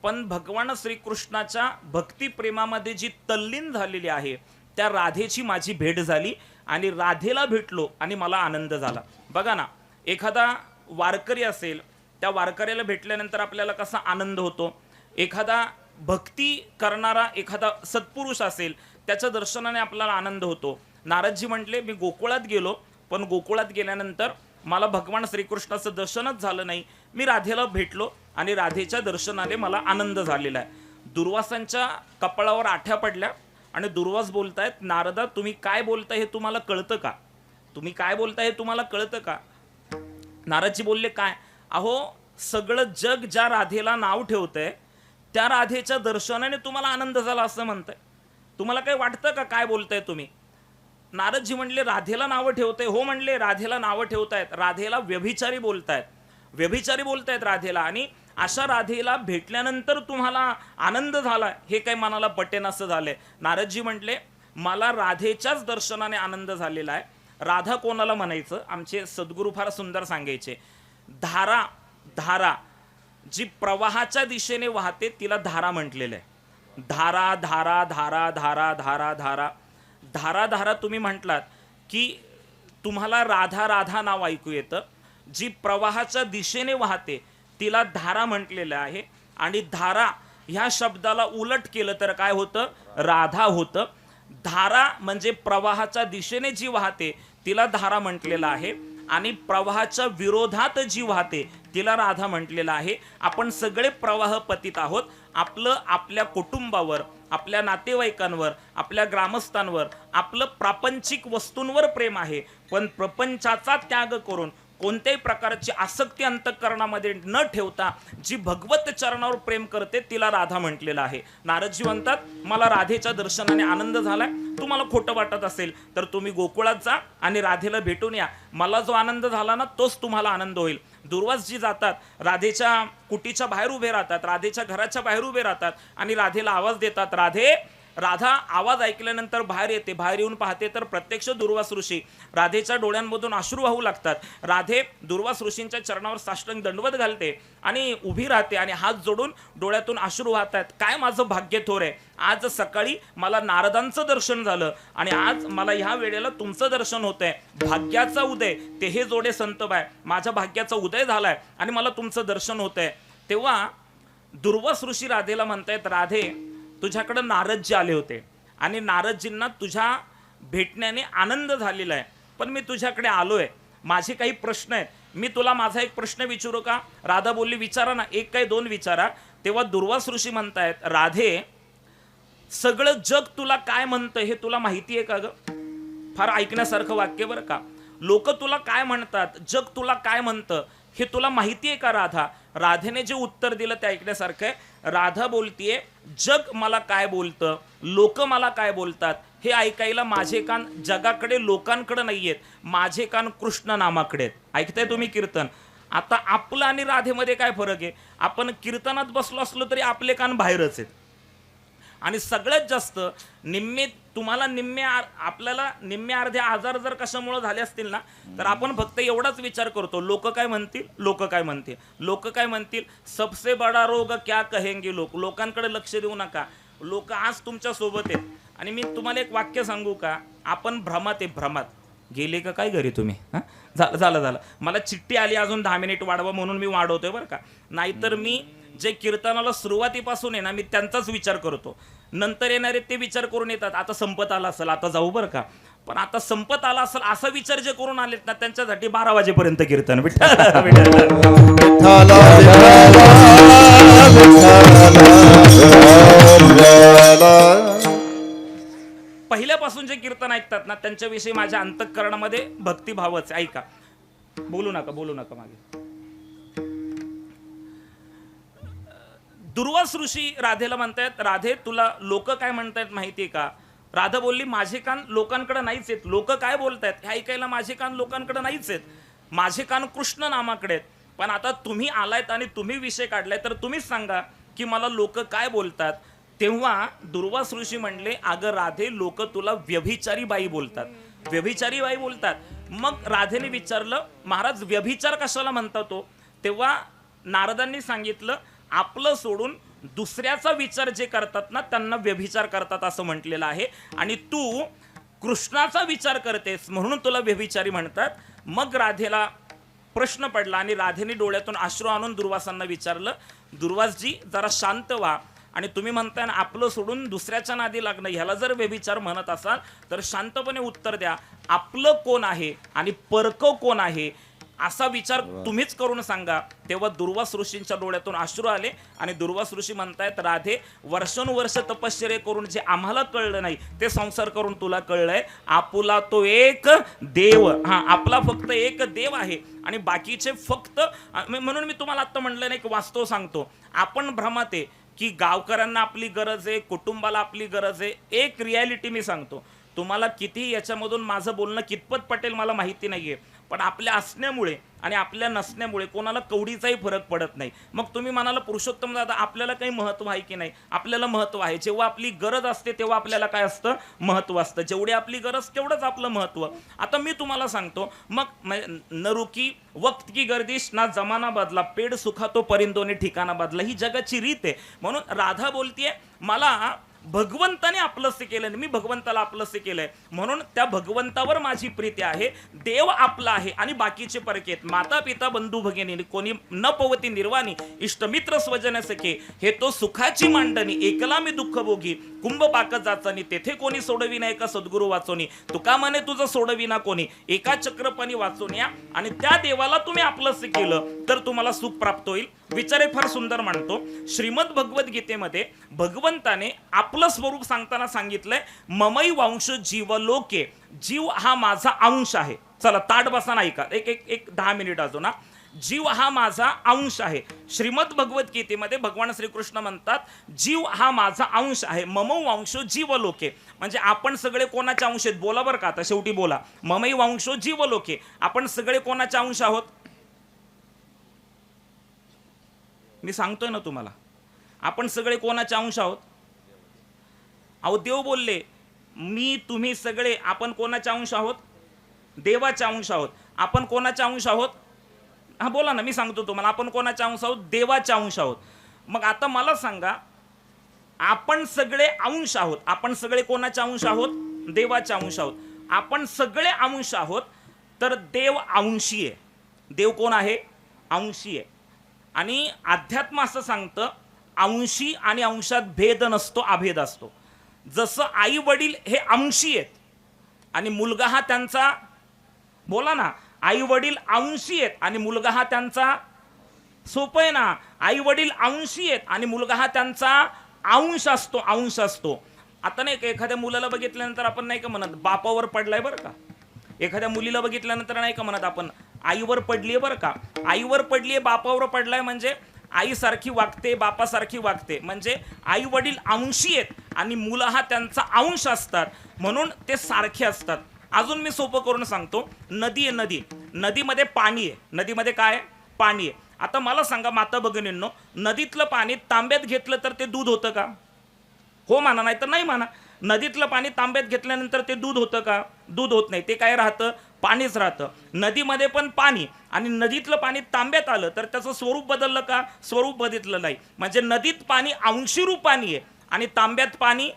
पण भगवान श्रीकृष्णाच्या भक्तिप्रेमामध्ये जी तल्लीन झालेली आहे त्या राधेची माझी भेट झाली आणि राधेला भेटलो आणि मला आनंद झाला. बघा ना, एखादा वारकरी असेल, त्या वारकऱ्याला भेटल्यानंतर आपल्याला कसा आनंद होतो. एखादा भक्ती करणारा एखादा सत्पुरुष असेल, त्याच्या दर्शनाने आपल्याला आनंद होतो. नारदजी म्हटले, मी गोकुळात गेलो पण गोकुळात गेल्यानंतर मला भगवान श्रीकृष्णाचं दर्शनच झालं नाही. मी राधेला भेटलो आणि राधेच्या दर्शनाने मला आनंद झालेला आहे. दुर्वासांच्या कपाळावर आठ्या पडल्या आणि दुर्वास बोलतायत, नारदा तुम्ही काय बोलताय हे तुम्हाला कळतं का? तुम्ही काय बोलताय हे तुम्हाला कळतं का? नारदजी बोलले, काय? अहो सगळं जग ज्या राधेला नाव ठेवतंय त्या राधेच्या दर्शनाने तुम्हाला आनंद झाला असं म्हणताय. तुम्हाला काय वाटतं का काय बोलताय तुम्ही? नारदजी म्हणले राधेला नावं ठेवते. हो म्हणले, राधेला नावं ठेवतायत, राधेला व्यभिचारी बोलतायत, व्यभिचारी बोलतायत राधेला. आणि अशा राधेला भेटल्यानंतर तुम्हाला आनंद झाला हे काही मनाला पटेन असं झालंय. नारदजी म्हटले मला राधेच्याच दर्शनाने आनंद झालेला आहे. राधा कोणाला म्हणायचं, आमचे सद्गुरू फार सुंदर सांगायचे, धारा, धारा जी प्रवाहाच्या दिशेने वाहते तिला धारा म्हटलेलं आहे. धारा धारा धारा धारा धारा धारा धारा धारा तुम्ही म्हटलात की तुम्हाला राधा राधा नाव ऐकू येतं. जी प्रवाहाच्या दिशेने वाहते तिला धारा म्हटलेलं आहे. आणि धारा ह्या शब्दाला उलट केलं तर काय होतं, राधा होतं. धारा म्हणजे प्रवाहाच्या दिशेने जी वाहते तिला धारा म्हटलेलं आहे. आणि प्रवाहाच्या विरोधात जी वाहते तिला राधा म्हटलेलं आहे. आपण सगळे प्रवाह पतित आहोत. आपलं आपल्या कुटुंबावर, आपल्या नातेवाईकांवर, आपल्या ग्रामस्थांवर, आपलं प्रापंचिक वस्तूंवर प्रेम आहे. पण प्रपंचाचा त्याग करून कोणत्याही प्रकारची आसक्ती अंतःकरणामध्ये न ठेवता जी भगवत चरणावर प्रेम करते तिला राधा म्हटलेलं आहे. नारदजी म्हणतात मला राधेच्या दर्शनाने आनंद झालाय. तुम्हाला खोटं वाटत असेल तर तुम्ही गोकुळात जा आणि राधेला भेटून या. मला जो आनंद झाला ना तोच तुम्हाला आनंद होईल. दुर्वासजी जातात, राधेच्या कुटीच्या बाहेर उभे राहतात, राधेच्या घराच्या बाहेर उभे राहतात आणि राधेला आवाज देतात, राधे. राधा आवाज ऐकल्यानंतर बाहेर येते. बाहेर येऊन पाहते तर प्रत्यक्ष दुर्वास ऋषी. राधेच्या डोळ्यांमधून अश्रू वाहू लागतात. राधे दुर्वास ऋषींच्या चरणावर साष्टांग दंडवत घालते आणि उभी राहते आणि हात जोडून डोळ्यातून अश्रू वाहतात. काय माझं भाग्य थोर आहे, आज सकाळी मला नारदांचं दर्शन झालं आणि आज मला ह्या वेळेला तुमचं दर्शन होतंय. भाग्याचा उदय ते हे जोडे संतबाय, माझ्या भाग्याचा उदय झालाय आणि मला तुमचं दर्शन होतंय. तेव्हा दुर्वास ऋषी राधेला म्हणतायत, राधे तुझ्याकडे नारदजी आले होते आणि नारदजींना तुझ्या भेटण्याने आनंद झालेला आहे. पण मी तुझ्याकडे आलोय, माझे काही प्रश्न आहेत. मी तुला माझा एक प्रश्न विचारू का? राधा बोलली विचारा ना. एक काय दोन विचारा. तेव्हा दुर्वास ऋषी म्हणतायत, राधे सगळं जग तुला काय म्हणतं हे तुला माहिती आहे का ग? फार ऐकण्यासारखं वाक्य बरं का. लोक तुला काय म्हणतात, जग तुला काय म्हणतं हे तुला माहिती आहे का राधा? राधेने जे उत्तर दिलं ते ऐकण्यासारखं आहे. राधा बोलतीये जग मला काय बोलतं, लोक मला काय बोलतात हे ऐकायला माझे कान जगाकडे लोकांकडे नाहीयेत, माझे कान कृष्ण नामाकडे आहेत. ऐकताय तुम्ही कीर्तन? आता आपलं आणि राधेमध्ये काय फरक आहे? आपण कीर्तनात बसलो असलो तरी आपले कान बाहेरच आहेत. आणि सगळ्यात जास्त आपल्याला निम्मे अर्धे आजार जर कशामुळे झाले असतील ना तर आपण फक्त एवढाच विचार करतो, लोक काय म्हणतील, लोक काय म्हणतील, लोक काय म्हणतील. सबसे बडा रोग क्या कहेंगे लोक. लोकांकडे लक्ष देऊ नका, लोक आज तुमच्या सोबत आहेत. आणि मी तुम्हाला एक वाक्य सांगू का, आपण भ्रमात आहे, भ्रमात. गेले का काय घरी तुम्ही? झालं मला चिठ्ठी आली, अजून 10 मिनिट वाढवा म्हणून मी वाढवतोय बरं का. नाहीतर मी जे कीर्तनाला सुरुवातीपासून आहे ना मी त्यांचाच विचार करतो. नंतर येणारे ते विचार करून येतात, आता संपत आला असेल आता जाऊ बरं का. पण आता संपत आला असेल असा विचार जे करून आलेत ना त्यांच्यासाठी 12 वाजेपर्यंत कीर्तन. पहिल्यापासून जे कीर्तन ऐकतात ना त्यांच्याविषयी माझ्या अंतःकरणामध्ये भक्तिभावच. ऐका, बोलू नका मागे. दुर्वास ऋषी राधेला म्हणतायत, राधे तुला लोक काय म्हणतायत माहितीये का? राधा बोलली माझे कान लोकांकडे नाहीच आहेत. लोक काय बोलतायत हे ऐकायला माझे कान लोकांकडे नाहीच आहेत, माझे कान कृष्ण नामाकडे आहेत. पण आता तुम्ही आलायत आणि तुम्ही विषय काढलाय तर तुम्हीच सांगा की मला लोक काय बोलतात. तेव्हा दुर्वास ऋषी म्हणले, अगं राधे लोक तुला व्यभिचारी बाई बोलतात, व्यभिचारी बाई बोलतात. मग राधेने विचारलं, महाराज व्यभिचार कशाला म्हणतात तो? तेव्हा नारदांनी सांगितलं, आपलं सोडून दुसऱ्याचा विचार जे करतात ना त्यांना व्यभिचार करतात असं म्हटलेलं आहे. आणि तू कृष्णाचा विचार करतेस म्हणून तुला व्यभिचारी म्हणतात. मग राधेला प्रश्न पडला आणि राधेने डोळ्यातून अश्रू आणून दुर्वासांना विचारलं, दुर्वासजी जरा शांत व्हा. आणि तुम्ही म्हणताय ना आपलं सोडून दुसऱ्याच्या नादी लागणं, ह्याला जर व्यभिचार म्हणत असाल तर शांतपणे उत्तर द्या. आपलं कोण आहे आणि परकं कोण आहे असा विचार तुम्हीच करून सांगा. तेव्हा दुर्वास ऋषींच्या डोळ्यातून अश्रू आले आणि दुर्वास ऋषी म्हणतायत, राधे वर्षानुवर्ष तपश्चर्या करून जे आम्हाला कळलं नाही ते संसार करून तुला कळलंय. आपुला तो एक देव, आपला फक्त एक देव आहे आणि बाकीचे फक्त. म्हणून मी तुम्हाला आता म्हणलं ना एक वास्तव सांगतो. आपण भ्रमात आहे की गावकऱ्यांना आपली गरज आहे, कुटुंबाला आपली गरज आहे. एक रियालिटी मी सांगतो, तुम्हाला किती याच्यामधून माझं बोलणं कितपत पटेल मला माहिती नाहीये, पण आपल्या असण्यामुळे आणि आपल्या नसण्यामुळे कोणाला कवडीचाही फरक पडत नाही. मग तुम्ही म्हणाला पुरुषोत्तम दादा आपल्याला काही महत्व आहे की नाही? आपल्याला महत्व आहे. जेव्हा आपली गरज असते तेव्हा आपल्याला काय असतं? महत्व असतं. जेवढी आपली गरज तेवढंच आपलं महत्व. आता मी तुम्हाला सांगतो, मग न रुकी वक्त की गर्दिश ना जमाना बदला, पेड सुखा तो परिंदोने ठिकाणा बदला, ही जगाची रीत आहे. म्हणून राधा बोलतीये मला भगवंताने आपलंसे केलं, मी भगवंताला आपलंसे केलंय, म्हणून त्या भगवंतावर माझी प्रीती आहे. देव आपला आहे आणि बाकीचे परकेत. माता पिता बंधू भगिनी कोणी न पवती निर्वाणी, इष्टमित्र स्वजन सखे, हे तो सुखाची मांडणी, एकला मी दुःख भोगी, कुंभ पाक जाचणी, तेथे कोणी सोडविना एका सद्गुरु वाचोनी, तुका म्हणे तुझं सोडविना कोणी, एका चक्रपाणी वाचून या. आणि त्या देवाला तुम्ही आपलंसे केलं तर तुम्हाला सुख प्राप्त होईल. विचार एक फार सुंदर मांडतो. श्रीमद भगवद्गीतेमध्ये भगवंताने आपलं स्वरूप सांगताना सांगितलंय, ममई वांश जीवलोके, जीव हा माझा अंश आहे. चला ताट बसा नाही का, एक 10 मिनिट अजून. जीव हा माझा अंश आहे. श्रीमद भगवद्गीतेमध्ये भगवान श्रीकृष्ण म्हणतात जीव हा माझा अंश आहे. ममौ वांशो जीवलोके, म्हणजे आपण सगळे कोणाचे अंश आहेत? बोला बरं का, आता शेवटी बोला. ममई वांशो जीवलोके, आपण सगळे कोणाचे अंश आहोत? मी सांगतोय ना तुम्हाला, आपण सगळे कोणाचे अंश आहोत? अहो देव बोलले, मी तुम्ही सगळे आपण कोणाचे अंश आहोत? देवाचे अंश आहोत. आपण कोणाचे अंश आहोत? हा बोला ना, मी सांगतो तुम्हाला, आपण कोणाचे अंश आहोत? देवाचे अंश आहोत. मग आता मला सांगा, आपण सगळे अंश आहोत, आपण सगळे कोणाचे अंश आहोत? देवाचे अंश आहोत. आपण सगळे अंश आहोत, तर देव अंशी आहे. देव कोण आहे? अंशी आहे. आणि अध्यात्म असं सांगतं, अंशी आणि अंशात भेद नसतो, अभेद असतो. जसं आई वडील हे अंशी आहेत आणि मुलगा हा त्यांचा, बोला ना, आई वडील अंशी आहेत आणि मुलगा हा त्यांचा, सोपं आहे ना, आई वडील अंशी आहेत आणि मुलगा हा त्यांचा अंश असतो, अंश असतो. आता नाही का एखाद्या मुलाला बघितल्यानंतर आपण नाही का म्हणत बापावर पडलाय बरं का, एखाद्या मुलीला बघितल्यानंतर नाही का म्हणत आपण आईवर पडलीये बरं का. आईवर पडलीये, बापावर पडलाय म्हणजे आईसारखी वागते, बापासारखी वागते, म्हणजे आई वडील अंशी आहेत आणि मुलं हा त्यांचा अंश असतात, म्हणून ते सारखे असतात. अजून मी सोपं करून सांगतो, नदी आहे, नदी, नदीमध्ये पाणी आहे, नदीमध्ये काय आहे? पाणी आहे. आता मला सांगा माता भगिनींनो, नदीतलं पाणी तांब्यात घेतलं तर ते दूध होतं का? हो म्हणा, नाही तर नाही म्हणा. नदीतलं पाणी तांब्यात घेतल्यानंतर ते दूध होतं का? दूध होत नाही, ते काय राहतं? पाणीच राहतं. नदीमध्ये पण पाणी, आणि नदीतलं पाणी तांब्यात आलं तर त्याचं स्वरूप बदललं का? स्वरूप बदललं नाही. म्हणजे नदीत पाणी अंशी रूपाने आहे आणि तांब्यात पाणी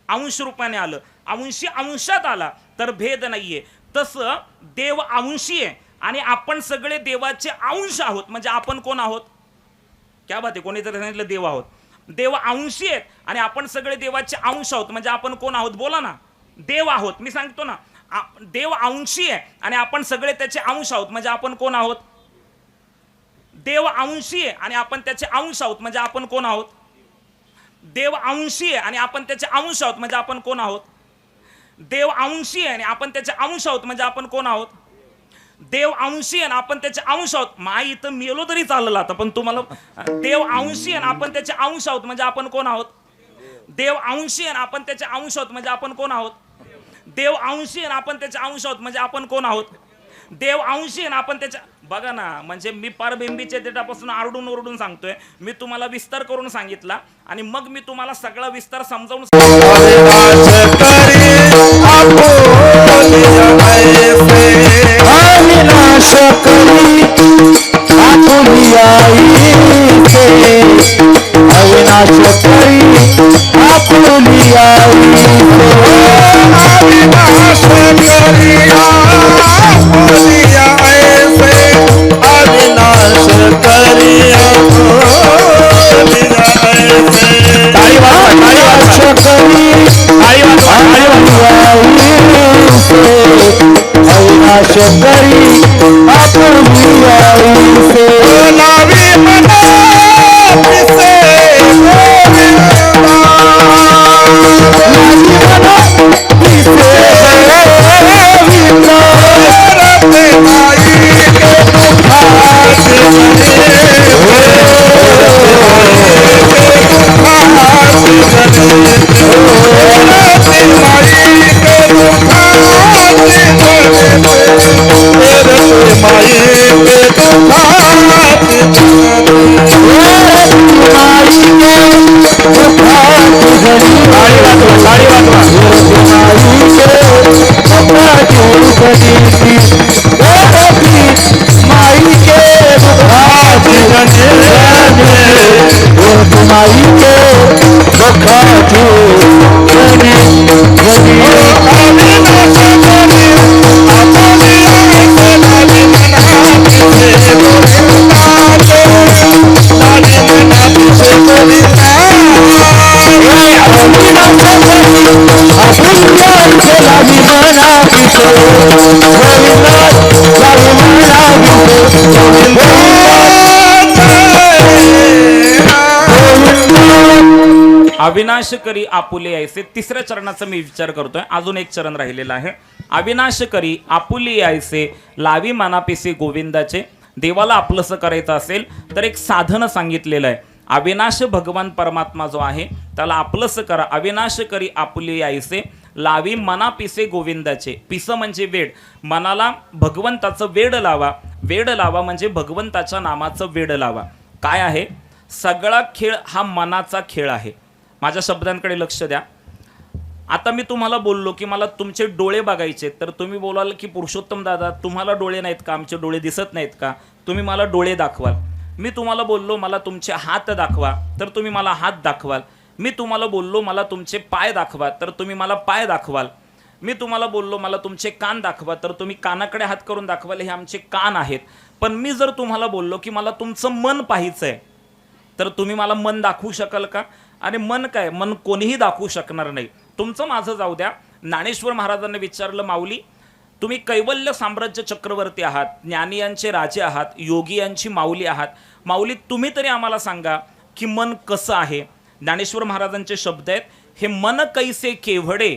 अंश रूपाने आलं. अंशी अंशात आला तर भेद नाहीये. तसं देव अंशी आहे आणि आपण सगळे देवाचे अंश आहोत. म्हणजे आपण कोण आहोत? क्या बात आहे, कोणीतरी सांगितलं देव आहोत. देव अंशी आहेत आणि आपण सगळे देवाचे अंश आहोत. म्हणजे आपण कोण आहोत? बोला ना, देव आहोत. मी सांगतो ना, देव अंशी आहे आणि आपण सगळे त्याचे अंश आहोत. म्हणजे आपण कोण आहोत? देव अंशी आहे आणि आपण त्याचे अंश आहोत. म्हणजे आपण कोण आहोत? देव अंशी आहे आणि आपण त्याचे अंश आहोत. म्हणजे आपण कोण आहोत? देव अंशी आहे आणि आपण त्याचे अंश आहोत. म्हणजे आपण कोण आहोत? देव अंशी आहे आपण त्याचे अंश आहोत. माई इथं मेलो तरी चाललं आता, पण तुम्हाला देव अंशी आहे आपण त्याचे अंश आहोत. म्हणजे आपण कोण आहोत? देव अंशी आहे आपण त्याचे अंश आहोत. म्हणजे आपण कोण आहोत? देव अंशी आहे आपण त्याचे अंश आहोत. म्हणजे आपण कोण आहोत? देव अंशी आहे आपण त्याच्या, बघा ना, म्हणजे मी पार बिंबीच्या देठापासून आरडून ओरडून सांगतोय. मी तुम्हाला विस्तार करून सांगितला आणि मग मी तुम्हाला सगळा विस्तार समजावून अविनाश करी आपुलिया से, अविनाश करी आपुलिया से, अविनाश करी आपुलिया से, अविनाश करी आपुलिया से, अविनाश करी अविनाश करी आपुलिया से, माईचे दुःखाची अविनाश करी आपुले यायचे तिसऱ्या चरणाचा मी विचार करतोय. अजून एक चरण राहिलेलं आहे. अविनाश करी आपुले यायचे लावी मनापिसे गोविंदाचे. देवाला आपलंसं करायचं असेल तर एक साधन सांगितलेलं आहे. अविनाश भगवान परमात्मा जो आहे त्याला आपलंसं करा. अविनाश करी आपुले यायचे लावी मनापिसे गोविंदाचे. पिस म्हणजे वेड. मनाला भगवंताचं वेड लावा. वेड लावा म्हणजे भगवंताच्या नामाचं वेड लावा. काय आहे? सगळा खेळ हा मनाचा खेळ आहे. माझ्या शब्दांकडे लक्ष द्या. आता मी तुम्हाला बोललो की मला तुमचे डोळे बघायचे, तर तुम्ही बोलाल की पुरुषोत्तम दादा तुम्हाला डोळे नाहीत का, आमचे डोळे दिसत नाहीत का, तुम्ही मला डोळे दाखवाल. मी तुम्हाला बोललो मला तुमचे हात दाखवा, तर तुम्ही मला हात दाखवाल. मी तुम्हाला बोललो मला तुमचे पाय दाखवा, तर तुम्ही मला पाय दाखवाल. मी तुम्हाला बोललो मला तुमचे कान दाखवा, तर तुम्ही कानाकडे हात करून दाखवाल. हे आमचे कान आहेत. पण मी जर तुम्हाला बोललो की मला तुमचं मन पाहायचं आहे, तर तुम्ही मला मन दाखवू शकाल का? आणि मन काय? मन कोणीही दाखवू शकणार नाही. तुमचं माझं जाऊ द्या. ज्ञानेश्वर महाराजांनी विचारलं, माऊली तुम्ही कैवल्य साम्राज्य चक्रवर्ती आहात, ज्ञानियांचे राजे आहात, योगियांची माऊली आहात. माऊली तुम्ही तरी आम्हाला सांगा की मन कसं आहे? ज्ञानेश्वर महाराजांचे शब्द आहेत, हे मन कैसे केवढे,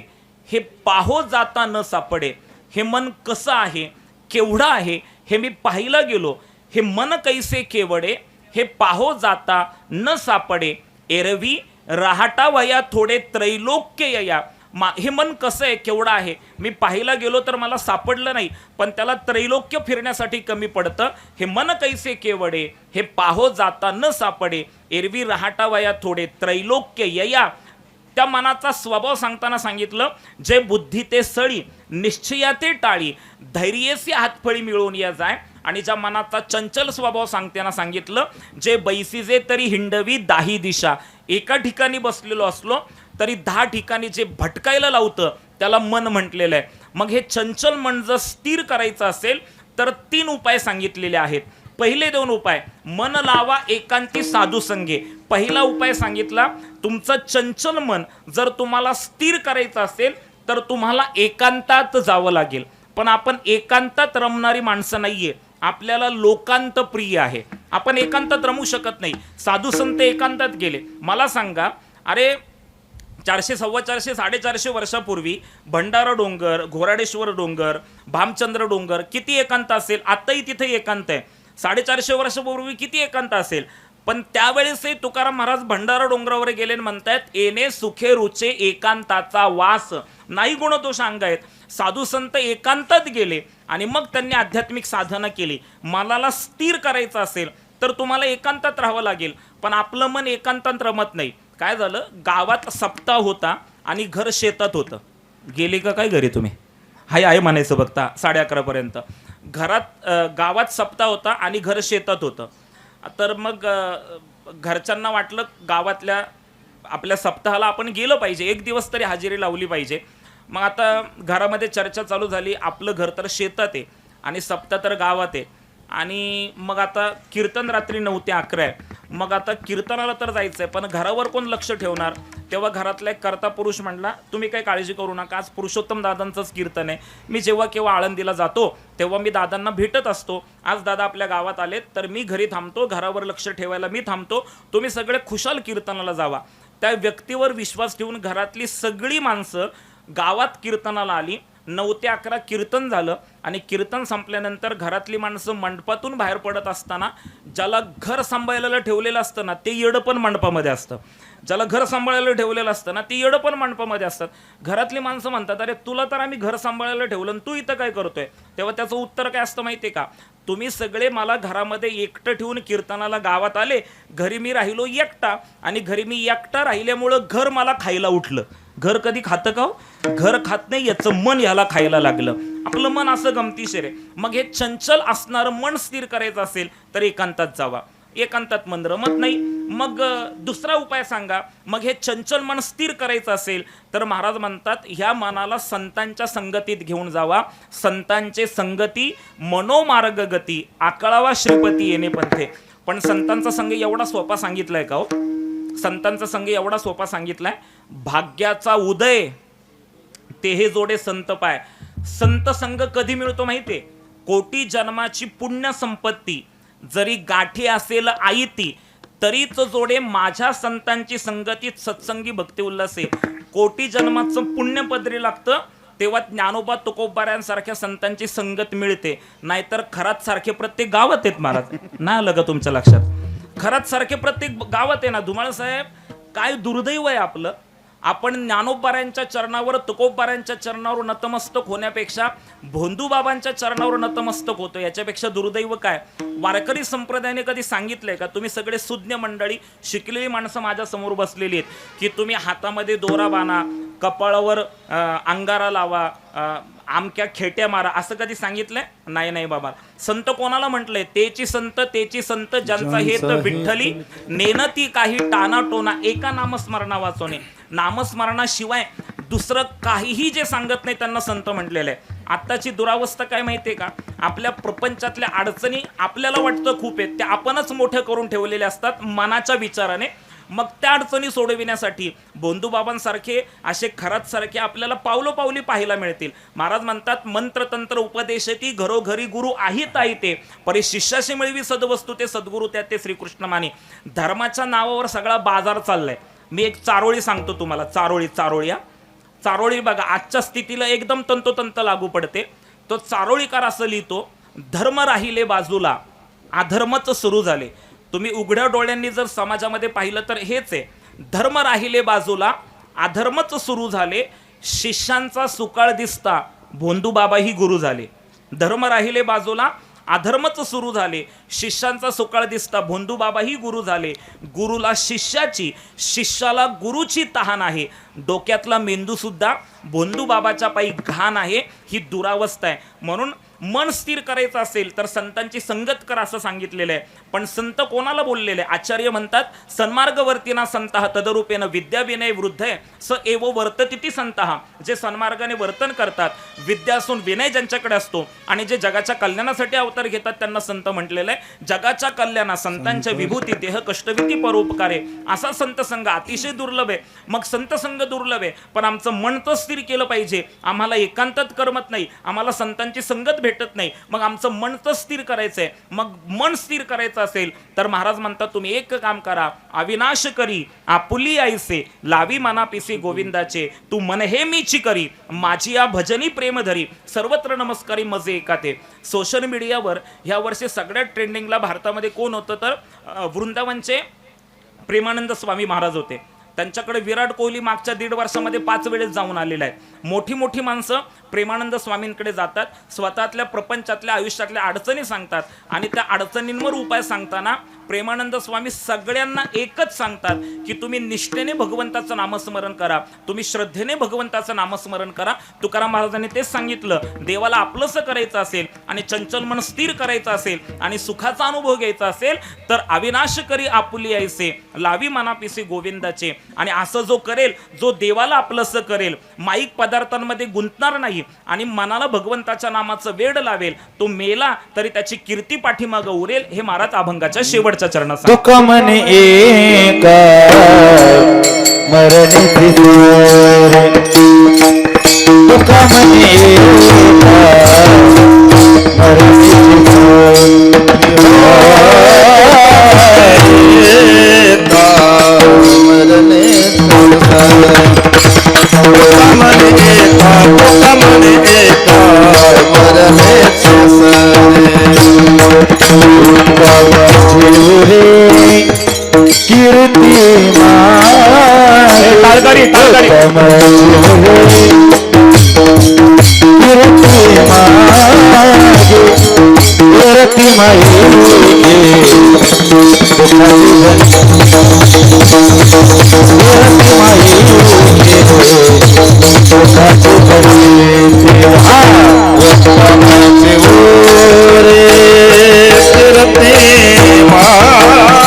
हे पाहो जाता न सापडे. हे मन कसं आहे, केवढं आहे, हे मी पाहायला गेलो. हे मन कैसे केवढे, हे पाहो जाता न सापडे. एरवी राहटा वया थोडे त्रैलोक्य यया. हे मन कसं आहे, केवढं आहे, मी पाहायला गेलो तर मला सापडलं नाही, पण त्याला त्रैलोक्य फिरण्यासाठी कमी पडतं. हे मन कैसे केवढे, हे पाहो जाता न सापडे. एरवी राहटा वया थोडे त्रैलोक्य यया. त्या मनाचा स्वभाव सांगताना सांगितलं, जे बुद्धी ते सळी, निश्चया ते टाळी, धैर्यसे हातफळी मिळवून या जाय. आणि ज्या मनाचा चंचल स्वभाव सांगताना सांगितलं, जे बैसीजे तरी हिंडवी दाही दिशा. एका ठिकाणी बसलेलो असलो तरी 10 ठिकाणी जे भटकायला लावतं त्याला मन म्हटलेलं आहे. मग हे चंचल मन जर स्थिर करायचं असेल तर 3 उपाय सांगितलेले आहेत. पहिले 2 उपाय, मन लावा एकांती साधू संगे. पहिला उपाय सांगितला, तुमचं चंचल मन जर तुम्हाला स्थिर करायचं असेल तर तुम्हाला एकांतात जावं लागेल. पण आपण एकांतात रमणारी माणसं नाहीये. आपल्याला लोकांत प्रिय आहे. आपण एकांतात रमू शकत नाही. साधू संत एकांतात गेले. मला सांगा, अरे 400, 450, 450 वर्षापूर्वी भंडारा डोंगर, घोराडेश्वर डोंगर, भामचंद्र डोंगर किती एकांत असेल? आताही तिथे एकांत आहे. 450 वर्षापूर्वी किती एकांत असेल? पण त्यावेळेसही तुकाराम महाराज भंडारा डोंगरावर गेले म्हणतात, येणे सुखे रुचे एकांताचा वास. नाही गुणदोष अंग आहेत. साधू संत एकांतात गेले आणि मग त्यांनी आध्यात्मिक साधना केली. मनाला स्थिर करायचं असेल तर तुम्हाला एकांतात राहावं लागेल. पण आपलं मन एकांतात रमत नाही. काय झालं, गावात सप्ताह होता आणि घर शेतात होतं. गेले का काय घरी तुम्ही? हाय आहे म्हणायचं बघता 11:30 पर्यंत. गावात सप्ताह होता आणि घर शेतात होतं. तर मग घरच्यांना वाटलं गावातल्या आपल्या सप्ताहाला आपण गेलं पाहिजे, एक दिवस तरी हजेरी लावली पाहिजे. मग आता घरामध्ये चर्चा चालू झाली, आपलं घर तर शेतात आहे आणि सप्ताह तर गावात आहे. आणि मग आता कीर्तन रात्री 9 ते 11 आहे. मग आता कीर्तनाला तर जायचं आहे, पण घरावर कोण लक्ष ठेवणार? तेव्हा घरातला एक कर्ता पुरुष म्हणला, तुम्ही काही काळजी करू नका, आज पुरुषोत्तम दादांचंच कीर्तन आहे. मी जेव्हा केव्हा आळंदीला जातो तेव्हा मी दादांना भेटत असतो. आज दादा आपल्या गावात आलेत तर मी घरी थांबतो, घरावर लक्ष ठेवायला मी थांबतो. तुम्ही सगळे खुशाल कीर्तनाला जावा. त्या व्यक्तीवर विश्वास ठेवून घरातली सगळी माणसं गावात कीर्तनाला आली. 9 ते 11 कीर्तन झालं आणि कीर्तन संपल्यानंतर घरातली माणसं मंडपातून बाहेर पडत असताना ज्याला घर सांभाळायला ठेवलेलं असतं ना ते येडं पण मंडपामध्ये असतं. ज्याला घर सांभाळायला ठेवलेलं असतं ना ते येडं पण मंडपामध्ये असतात. घरातली माणसं म्हणतात, अरे तुला तर आम्ही घर सांभाळायला ठेवलं आणि तू इथं काय करतोय? तेव्हा त्याचं उत्तर काय असतं माहिती आहे का? तुम्ही सगळे मला घरामध्ये एकटं ठेवून कीर्तनाला गावात आले, घरी मी राहिलो एकटा आणि घरी मी एकटा राहिल्यामुळं घर मला खायला उठलं. घर कधी खातं का? घर खात नाही, याचं मन ह्याला खायला लागलं. आपलं मन असं गमतीशीर आहे. मग हे चंचल असणारं मन स्थिर करायचं असेल तर एकांतात जावा. एकांतात मन रमत नाही. मग दुसरा उपाय सांगा. मग हे चंचल मन स्थिर करायचं असेल तर महाराज म्हणतात ह्या मनाला संतांच्या संगतीत घेऊन जावा. संतांचे संगती मनोमार्ग गती आकळावा श्रीपती येणे पंथे. पण संतांचा संघ एवढा सोपा सांगितलाय का हो? संतांचा संघ एवढा सोपा सांगितलाय. भाग्याचा उदय ते हे जोडे संत पाय. संत संघ कधी मिळतो माहितीये? कोटी जन्माची पुण्य संपत्ती जरी गाठी असेल आयती तरीच जोडे माझ्या संतांची संगतीत सत्संगी भक्ती उल्हासे. कोटी जन्माचं पुण्य पदरी लागतं तेव्हा ज्ञानोबा तुकोबाऱ्यांसारख्या संतांची संगत मिळते. नाहीतर खरात सारखे प्रत्येक गावात आहेत महाराज. नाही आलं का तुमच्या लक्षात? खरात सारखे प्रत्येक गावात आहे ना. धुमाळ साहेब काय दुर्दैव आहे आपलं. आपण ज्ञानोबाऱ्यांच्या चरणावर तुकोबाऱ्यांच्या चरणावर नतमस्तक होण्यापेक्षा भोंदूबाबांच्या चरणावर नतमस्तक होतो. याच्यापेक्षा दुर्दैव काय? वारकरी संप्रदायाने कधी सांगितलंय का? तुम्ही सगळे सुज्ञ मंडळी शिकलेली माणसं माझ्या समोर बसलेली आहेत की तुम्ही हातामध्ये दोरा बांधा, कपाळावर अंगारा लावा, आमक्या खेट्या मारा, असं कधी सांगितलंय? नाही नाही बाबा. संत कोणाला म्हटलंय? तेची संत ज्यांचा हेत विठ्ठली नेनती काही टाना टोना एका नामस्मरणा वाचवणे. नामस्मरणाशिवाय दुसरं काहीही जे सांगत नाही त्यांना संत म्हटलेलं आहे. आत्ताची दुरावस्था काय माहितीये का? आपल्या प्रपंचातल्या अडचणी आपल्याला वाटतं खूप आहेत, त्या आपणच मोठ्या करून ठेवलेल्या असतात मनाच्या विचाराने. मग त्या अडचणी सोडविण्यासाठी भोंदूबाबांसारखे असे खरात सारखे आपल्याला पावलोपावली पाहायला मिळतील. महाराज म्हणतात मंत्रतंत्र उपदेशती घरोघरी गुरु आहेत आई ते परी शिष्याशी मिळवी सद्वस्तू ते सद्गुरू त्या ते श्रीकृष्ण माने. धर्माच्या नावावर सगळा बाजार चाललाय. मी एक चारोळी सांगतो तुम्हाला. चारोळी बघा आजच्या स्थितीला एकदम तंतोतंत लागू पडते. तो चारोळीकार असं लिहितो, धर्म राहिले बाजूला अधर्मच सुरू झाले. तुम्ही उघड्या डोळ्यांनी जर समाजामध्ये पाहिलं तर हेच आहे. धर्म राहिले बाजूला अधर्मच सुरू झाले, शिष्यांचा सुकाळ दिसता भोंदूबाबाही गुरु झाले. धर्म राहिले बाजूला अधर्मच सुरू झाले, शिष्यांचा सुकाळ दिसता भोंदूबाबाही गुरु झाले. गुरुला शिष्याची, शिष्याला गुरुची तहान आहे. डोक्यातला मेंदू सुद्धा भोंदूबाबाच्या पायी घाण आहे. ही दुरावस्था आहे. म्हणून मन स्थिर करायचं असेल तर संतांची संगत कर असं सांगितलेलं आहे. पण संत कोणाला बोललेले? आचार्य म्हणतात सन्मार्गवर्तीना संतः तदरूपेन विद्या विनय वृद्ध स एव वर्ततिती संतः. जे सन्मार्गाने वर्तन करतात, विद्या असून विनय ज्यांच्याकडे असतो आणि जे जगाच्या कल्याणासाठी अवतार घेतात त्यांना संत म्हटलेलं आहे. जगाच्या कल्याणा संतांच्या विभूती देह कष्टविती परोपकारे असा संत संघ अतिशय दुर्लभ आहे. मग संत संघ दुर्लभ आहे पण आमचं मन तर स्थिर केलं पाहिजे. आम्हाला एकांतात करमत नाही, आम्हाला संतांची संगत भेटत नाही. मग आमचं मन तर स्थिर करायचंय. मग मन स्थिर करायचं असेल तर महाराज म्हणतात तुम्ही एक काम करा. अविनाश करी आपुली आईसे लावी मनापिसे गोविंदाचे तू मन हे मीची करी माझी या भजनी प्रेम धरी सर्वत्र नमस्कारी मजे एकाते. सोशल मीडियावर ह्या वर्षी सगळ्यात ट्रेंडिंगला भारतामध्ये कोण होतं तर वृंदावनचे प्रेमानंद स्वामी महाराज होते. त्यांच्याकडे विराट कोहली मागच्या 1.5 वर्षामध्ये 5 वेळेस जाऊन आलेला आहे. मोठी मोठी माणसं प्रेमानंद स्वामींकडे जातात, स्वतःतल्या प्रपंचातल्या आयुष्यातल्या अडचणी सांगतात आणि त्या अडचणींवर उपाय सांगताना प्रेमानंद स्वामी सगळ्यांना एकच सांगतात की तुम्ही निष्ठेने भगवंताचं नामस्मरण करा, तुम्ही श्रद्धेने भगवंताचं नामस्मरण करा. तुकाराम महाराजांनी तेच सांगितलं, देवाला आपलंसं करायचं असेल आणि चंचल मन स्थिर करायचं असेल आणि सुखाचा अनुभव घ्यायचा असेल तर अविनाश करी आपुली ऐसे लावी मनापिसे गोविंदाचे. आणि असं जो करेल, जो देवाला आपलंसं करेल, माईक पदार्थांमध्ये गुंतणार नाही आणि मनाला भगवंताच्या नामाचं वेड लावेल, तो मेला तरी त्याची कीर्ती पाठीमागं उरेल. हे महाराज अभंगाच्या शेवटच्या चरणात तुका मन एक मरणी तुका मन एक मा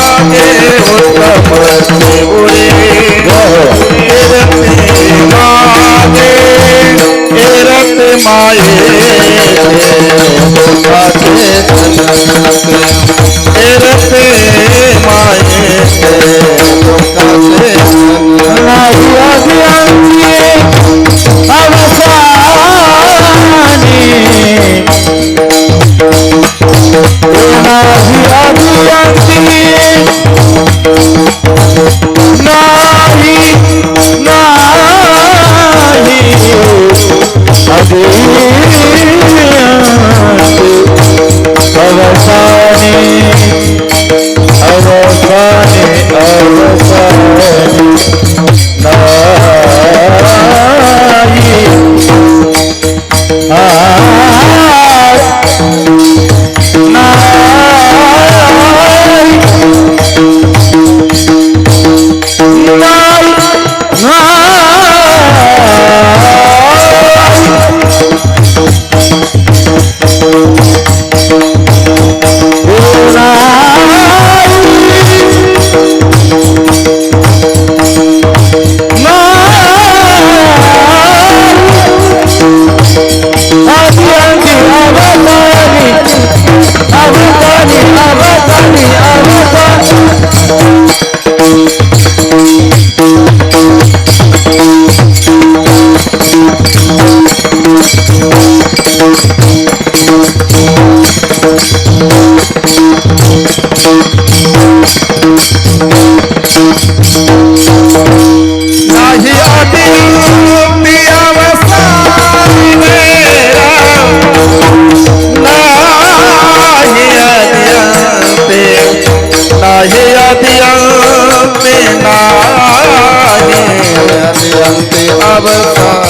अंते अवसान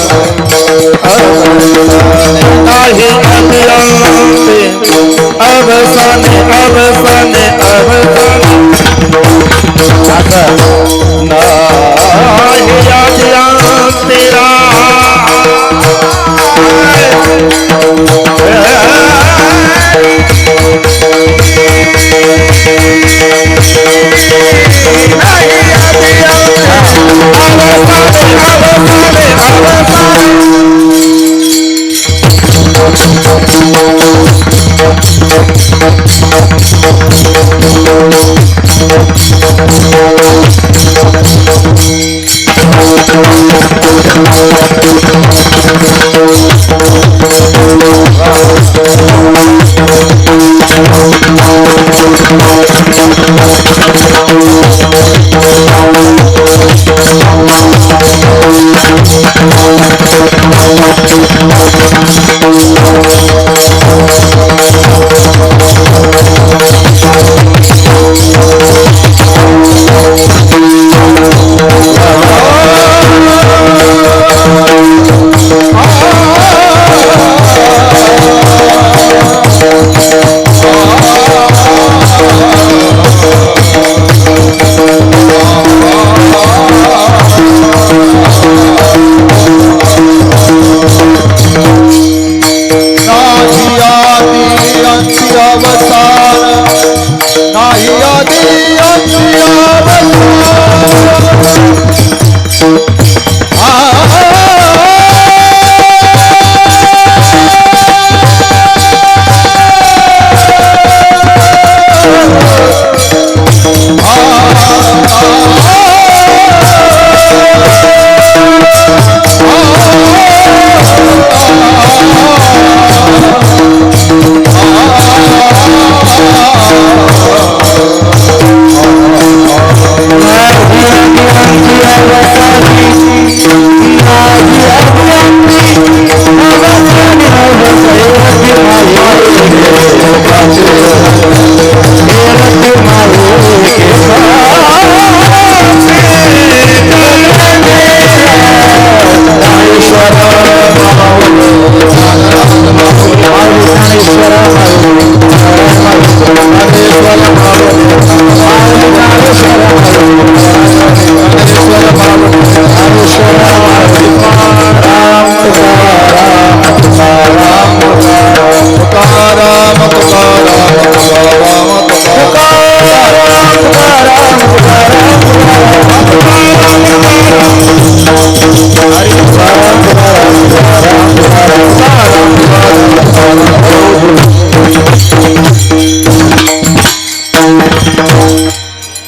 नाही अंते अवसान अवसान अवसान नाही तेरा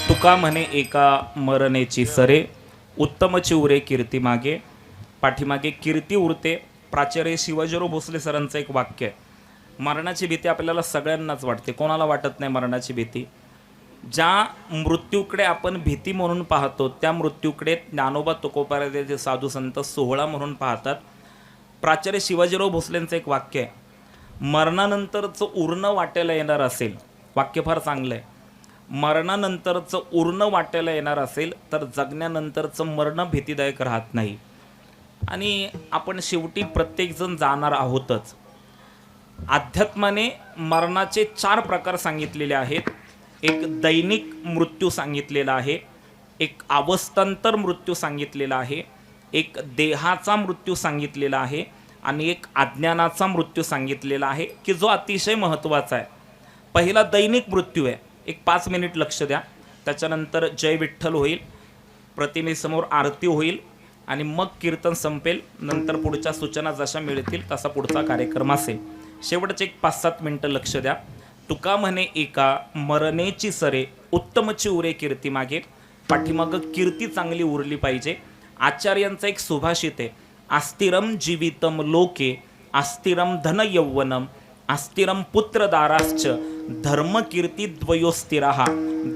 तुका म्हणे एका मरणेची सरे उत्तम चिवरे कीर्ती मागे. पाठीमागे कीर्ती उरते. प्राचार्य शिवाजीराव भोसले सरांचं एक वाक्य आहे. मरणाची भीती आपल्याला सगळ्यांनाच वाटते, कोणाला वाटत नाही मरणाची भीती. ज्या मृत्यूकडे आपण भीती म्हणून पाहतो त्या मृत्यूकडे ज्ञानोबा तुकोबाराचे साधू संत सोहळा म्हणून पाहतात. प्राचार्य शिवाजीराव भोसलेंचं एक वाक्य आहे, मरणानंतरचं उरणं वाट्याला येणार असेल, वाक्य फार चांगलं आहे, मरणानंतरचं उरणं वाट्याला येणार असेल तर जगण्यानंतरचं मरण भीतीदायक राहत नाही. आणि आपण शेवटी प्रत्येकजण जाणार आहोतच. अध्यात्माने मरणाचे 4 प्रकार सांगितलेले आहेत. एक दैनिक मृत्यू सांगितलेला आहे, एक अवस्थांतर मृत्यू सांगितलेला आहे, एक देहाचा मृत्यू सांगितलेला आहे आणि एक अज्ञानाचा मृत्यू सांगितलेला आहे की जो अतिशय महत्त्वाचा आहे. पहिला दैनिक मृत्यू आहे. एक 5 मिनिट लक्ष द्या. त्याच्यानंतर जय विठ्ठल होईल, प्रतिमेसमोर आरती होईल आणि मग कीर्तन संपेल. नंतर पुढच्या सूचना जशा मिळतील तसा पुढचा कार्यक्रम असेल. शेवटचे एक 5-7 मिनटं लक्ष द्या. तुका म्हणे एका मरणेची सरे उत्तमची उरे कीर्ती मागे. पाठीमागं कीर्ती चांगली उरली पाहिजे. आचार्यांचं एक सुभाषित आहे, अस्थिरम जीवितम लोके अस्थिरम धन यौवनम अस्थिरम पुत्रदाराश्च धर्म कीर्ती द्वयोस्थिराः.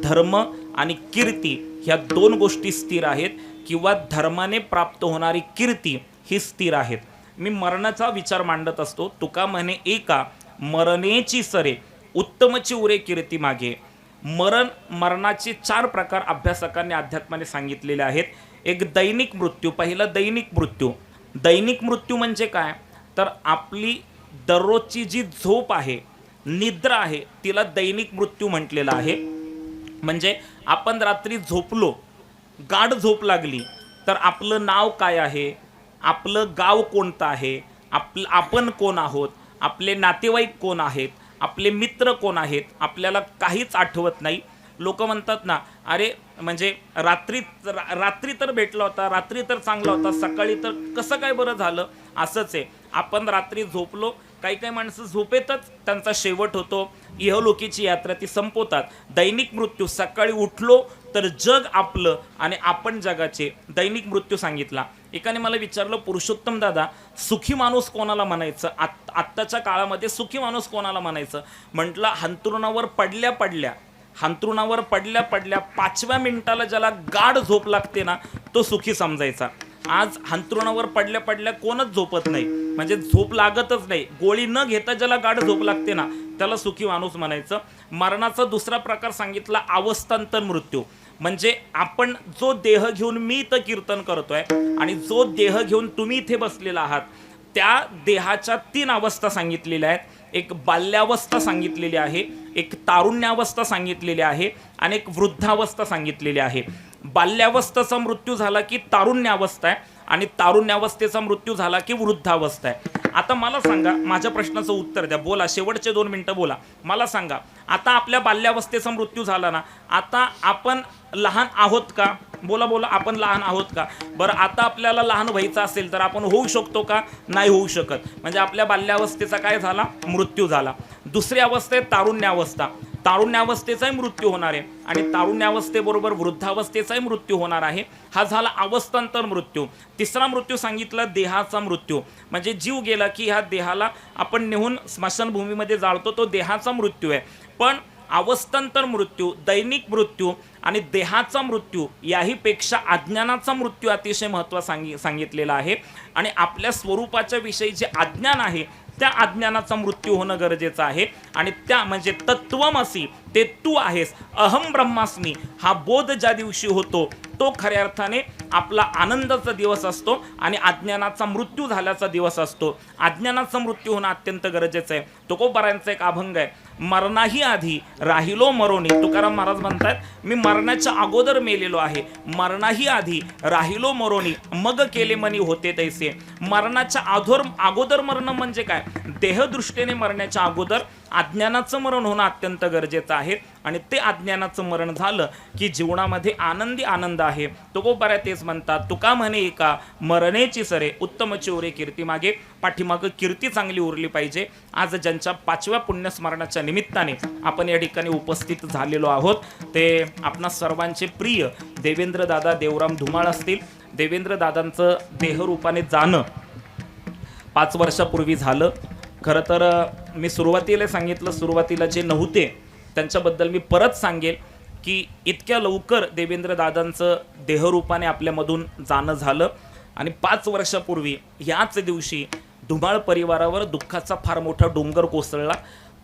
धर्म आणि कीर्ती ह्या 2 गोष्टी स्थिर आहेत किंवा धर्माने प्राप्त होणारी कीर्ती ही स्थिर आहेत. मी मरणाचा विचार मांडत असतो. तुका म्हणे एका मरणेची सरे उत्तमची उरे कीर्ती मागे. मरणाचे 4 प्रकार अभ्यासकांनी अध्यात्माने सांगितलेले आहेत. एक दैनिक मृत्यू. पहिला दैनिक मृत्यू. दैनिक मृत्यू म्हणजे काय, तर आपली दररोजची जी झोप आहे, निद्रा आहे, तिला दैनिक मृत्यू म्हटलेलं आहे. म्हणजे आपण रात्री झोपलो, गाढ झोप लागली, तर आपलं नाव काय आहे, आपलं गाव कोणतं आहे, आपण कोण आहोत, आपले नातेवाईक कोण आहेत, आपले मित्र कोण आहेत, आपल्याला काहीच आठवत नाही. लोक म्हणतात ना, अरे म्हणजे रात्री तर भेटला होता, रात्री तर चांगला होता, सकाळी तर कसं काय बरं झालं. असंच आहे, आपण रात्री झोपलो, काही काही माणसं झोपेतच त्यांचा शेवट होतो, इहलोकीची यात्रा ती संपवतात. दैनिक मृत्यू, सकाळी उठलो तर जग आपलं आणि आपण जगाचे. दैनिक मृत्यू सांगितला. एकाने मला विचारलं, पुरुषोत्तम दादा, सुखी माणूस कोणाला म्हणायचं, आत्ताच्या काळामध्ये सुखी माणूस कोणाला म्हणायचं. म्हटलं, अंथरुणावर पडल्या 5व्या मिनिटाला ज्याला गाढ झोप लागते ना, तो सुखी समजायचा. आज अंथरुणावर पडल्या कोणच झोपत नाही, म्हणजे झोप लागतच नाही. गोळी न घेता ज्याला गाढ झोप लागते ना, त्याला सुखी माणूस म्हणायचं. मरणाचा दुसरा प्रकार सांगितला, अवस्थांतर मृत्यू. म्हणजे आपण जो देह घेऊन मी इथं कीर्तन करतोय आणि जो देह घेऊन तुम्ही इथे बसलेला आहात, त्या देहाच्या 3 अवस्था सांगितलेल्या आहेत. एक बाल्यावस्था सांगितलेली आहे, एक तारुण्यावस्था सांगितलेली आहे आणि एक वृद्धावस्था सांगितलेली आहे. बाल्यावस्थेचा मृत्यू झाला की तारुण्यावस्था आहे आणि तारुण्यावस्थेचा मृत्यू झाला की वृद्धावस्था आहे. आता मला सांगा, माझ्या प्रश्नाचं उत्तर द्या, बोला, शेवटचे 2 मिनिटं बोला. मला सांगा, आता आपल्या बाल्यावस्थेचा मृत्यू झाला ना, आता आपण लहान आहोत का? बोला, आपण लहान आहोत का? बरं, आता आपल्याला लहान व्हायचं असेल तर आपण होऊ शकतो का? नाही होऊ शकत. म्हणजे आपल्या बाल्यावस्थेचा काय झाला? मृत्यू झाला. दुसरी अवस्था आहे तारुण्यावस्था. तारुण्यावस्थेचाही मृत्यू होणार आहे आणि तारुण्यावस्थेबरोबर वृद्धावस्थेचाही मृत्यू होणार आहे. हा झाला अवस्थांतर मृत्यू. तिसरा मृत्यू सांगितला देहाचा मृत्यू. म्हणजे जीव गेला की ह्या देहाला आपण नेऊन स्मशानभूमीमध्ये जाळतो, तो देहाचा मृत्यू आहे. पण अवस्थांतर मृत्यू, दैनिक मृत्यू आणि देहाचा मृत्यू याहीपेक्षा अज्ञानाचा मृत्यू अतिशय महत्त्व सांगितलेला आहे. आणि आपल्या स्वरूपाच्या विषयी जे अज्ञान आहे, त्या अज्ञानाचा मृत्यू होणं गरजेचं आहे. आणि त्या म्हणजे तत्वमसी, ते तू आहेस, अहम ब्रह्मास्मी, हा बोध ज्या दिवशी होतो तो खऱ्या अर्थाने आपला आनंदाचा दिवस असतो आणि अज्ञानाचा मृत्यू झाल्याचा दिवस असतो. अज्ञानाचा मृत्यू होणं अत्यंत गरजेचं आहे. तुकोबारायांचा एक अभंग आहे, मरणाही आधी राहिलो मरोनी. तुकाराम महाराज म्हणतात, मी मरणाच्या अगोदर मेलेलो आहे, मरणाही आधी राहिलो मरोनी, मग केले मनी होते तैसे. मरणाच्या अगोदर मरणं म्हणजे काय? देहदृष्टीने मरण्याच्या अगोदर अज्ञानाचं मरण होणं अत्यंत गरजेचं आहे. आणि ते अज्ञानाचं मरण झालं की जीवनामध्ये आनंदी आनंद आहे. तुकोबारा तेच म्हणतात, तुका म्हणे एका मरणेची सरे, उत्तम चोरे कीर्ती मागे. पाठीमागं कीर्ती चांगली उरली पाहिजे. आज ज्यांच्या 5व्या पुण्यस्मरणाच्या निमित्ताने आपण या ठिकाणी उपस्थित झालेलो आहोत, ते आपणा सर्वांचे प्रिय देवेंद्र दादा देवराम धुमाळ असतील. देवेंद्र दादांचं देहरूपाने जाणं 5 वर्षापूर्वी झालं. खरं तर मी सुरुवातीला सांगितलं, सुरुवातीला जे नव्हते त्यांच्याबद्दल मी परत सांगेल की इतक्या लवकर देवेंद्र दादांचं देहरूपाने आपल्यामधून जाणं झालं. आणि 5 वर्षापूर्वी याच दिवशी धुमाळ परिवारावर दुःखाचा फार मोठा डोंगर कोसळला.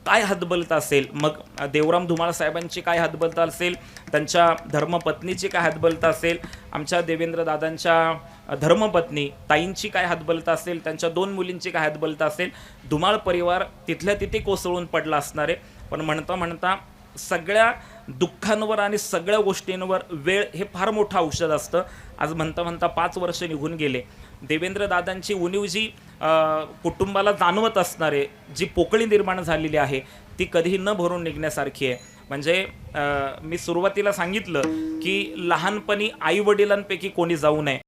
काय हतबलता असेल, मग देवराम धुमाळ साहेबांची काय हतबलता असेल, त्यांच्या धर्मपत्नीची काय हतबलता असेल, आमच्या देवेंद्र दादांच्या धर्मपत्नी ताईंची काय हतबलता असेल, त्यांच्या 2 मुलींची काय हतबलता असेल. धुमाळ परिवार तिथल्या तिथे कोसळून पडला असणार आहे. पण म्हणता सगळ्या दुःखांवर आणि सगळ्या गोष्टींवर वेळ हे फार मोठं औषध असतं. आज म्हणता 5 वर्ष निघून गेले. देवेंद्र दादांची उणीव जी कुटुंबाला जाणवत असणारे, जी पोकळी निर्माण झालेली आहे, ती कधीही न भरून निघण्यासारखी आहे. म्हणजे मी सुरुवातीला सांगितलं की लहानपणी आई वडिलांपैकी कोणी जाऊ नये.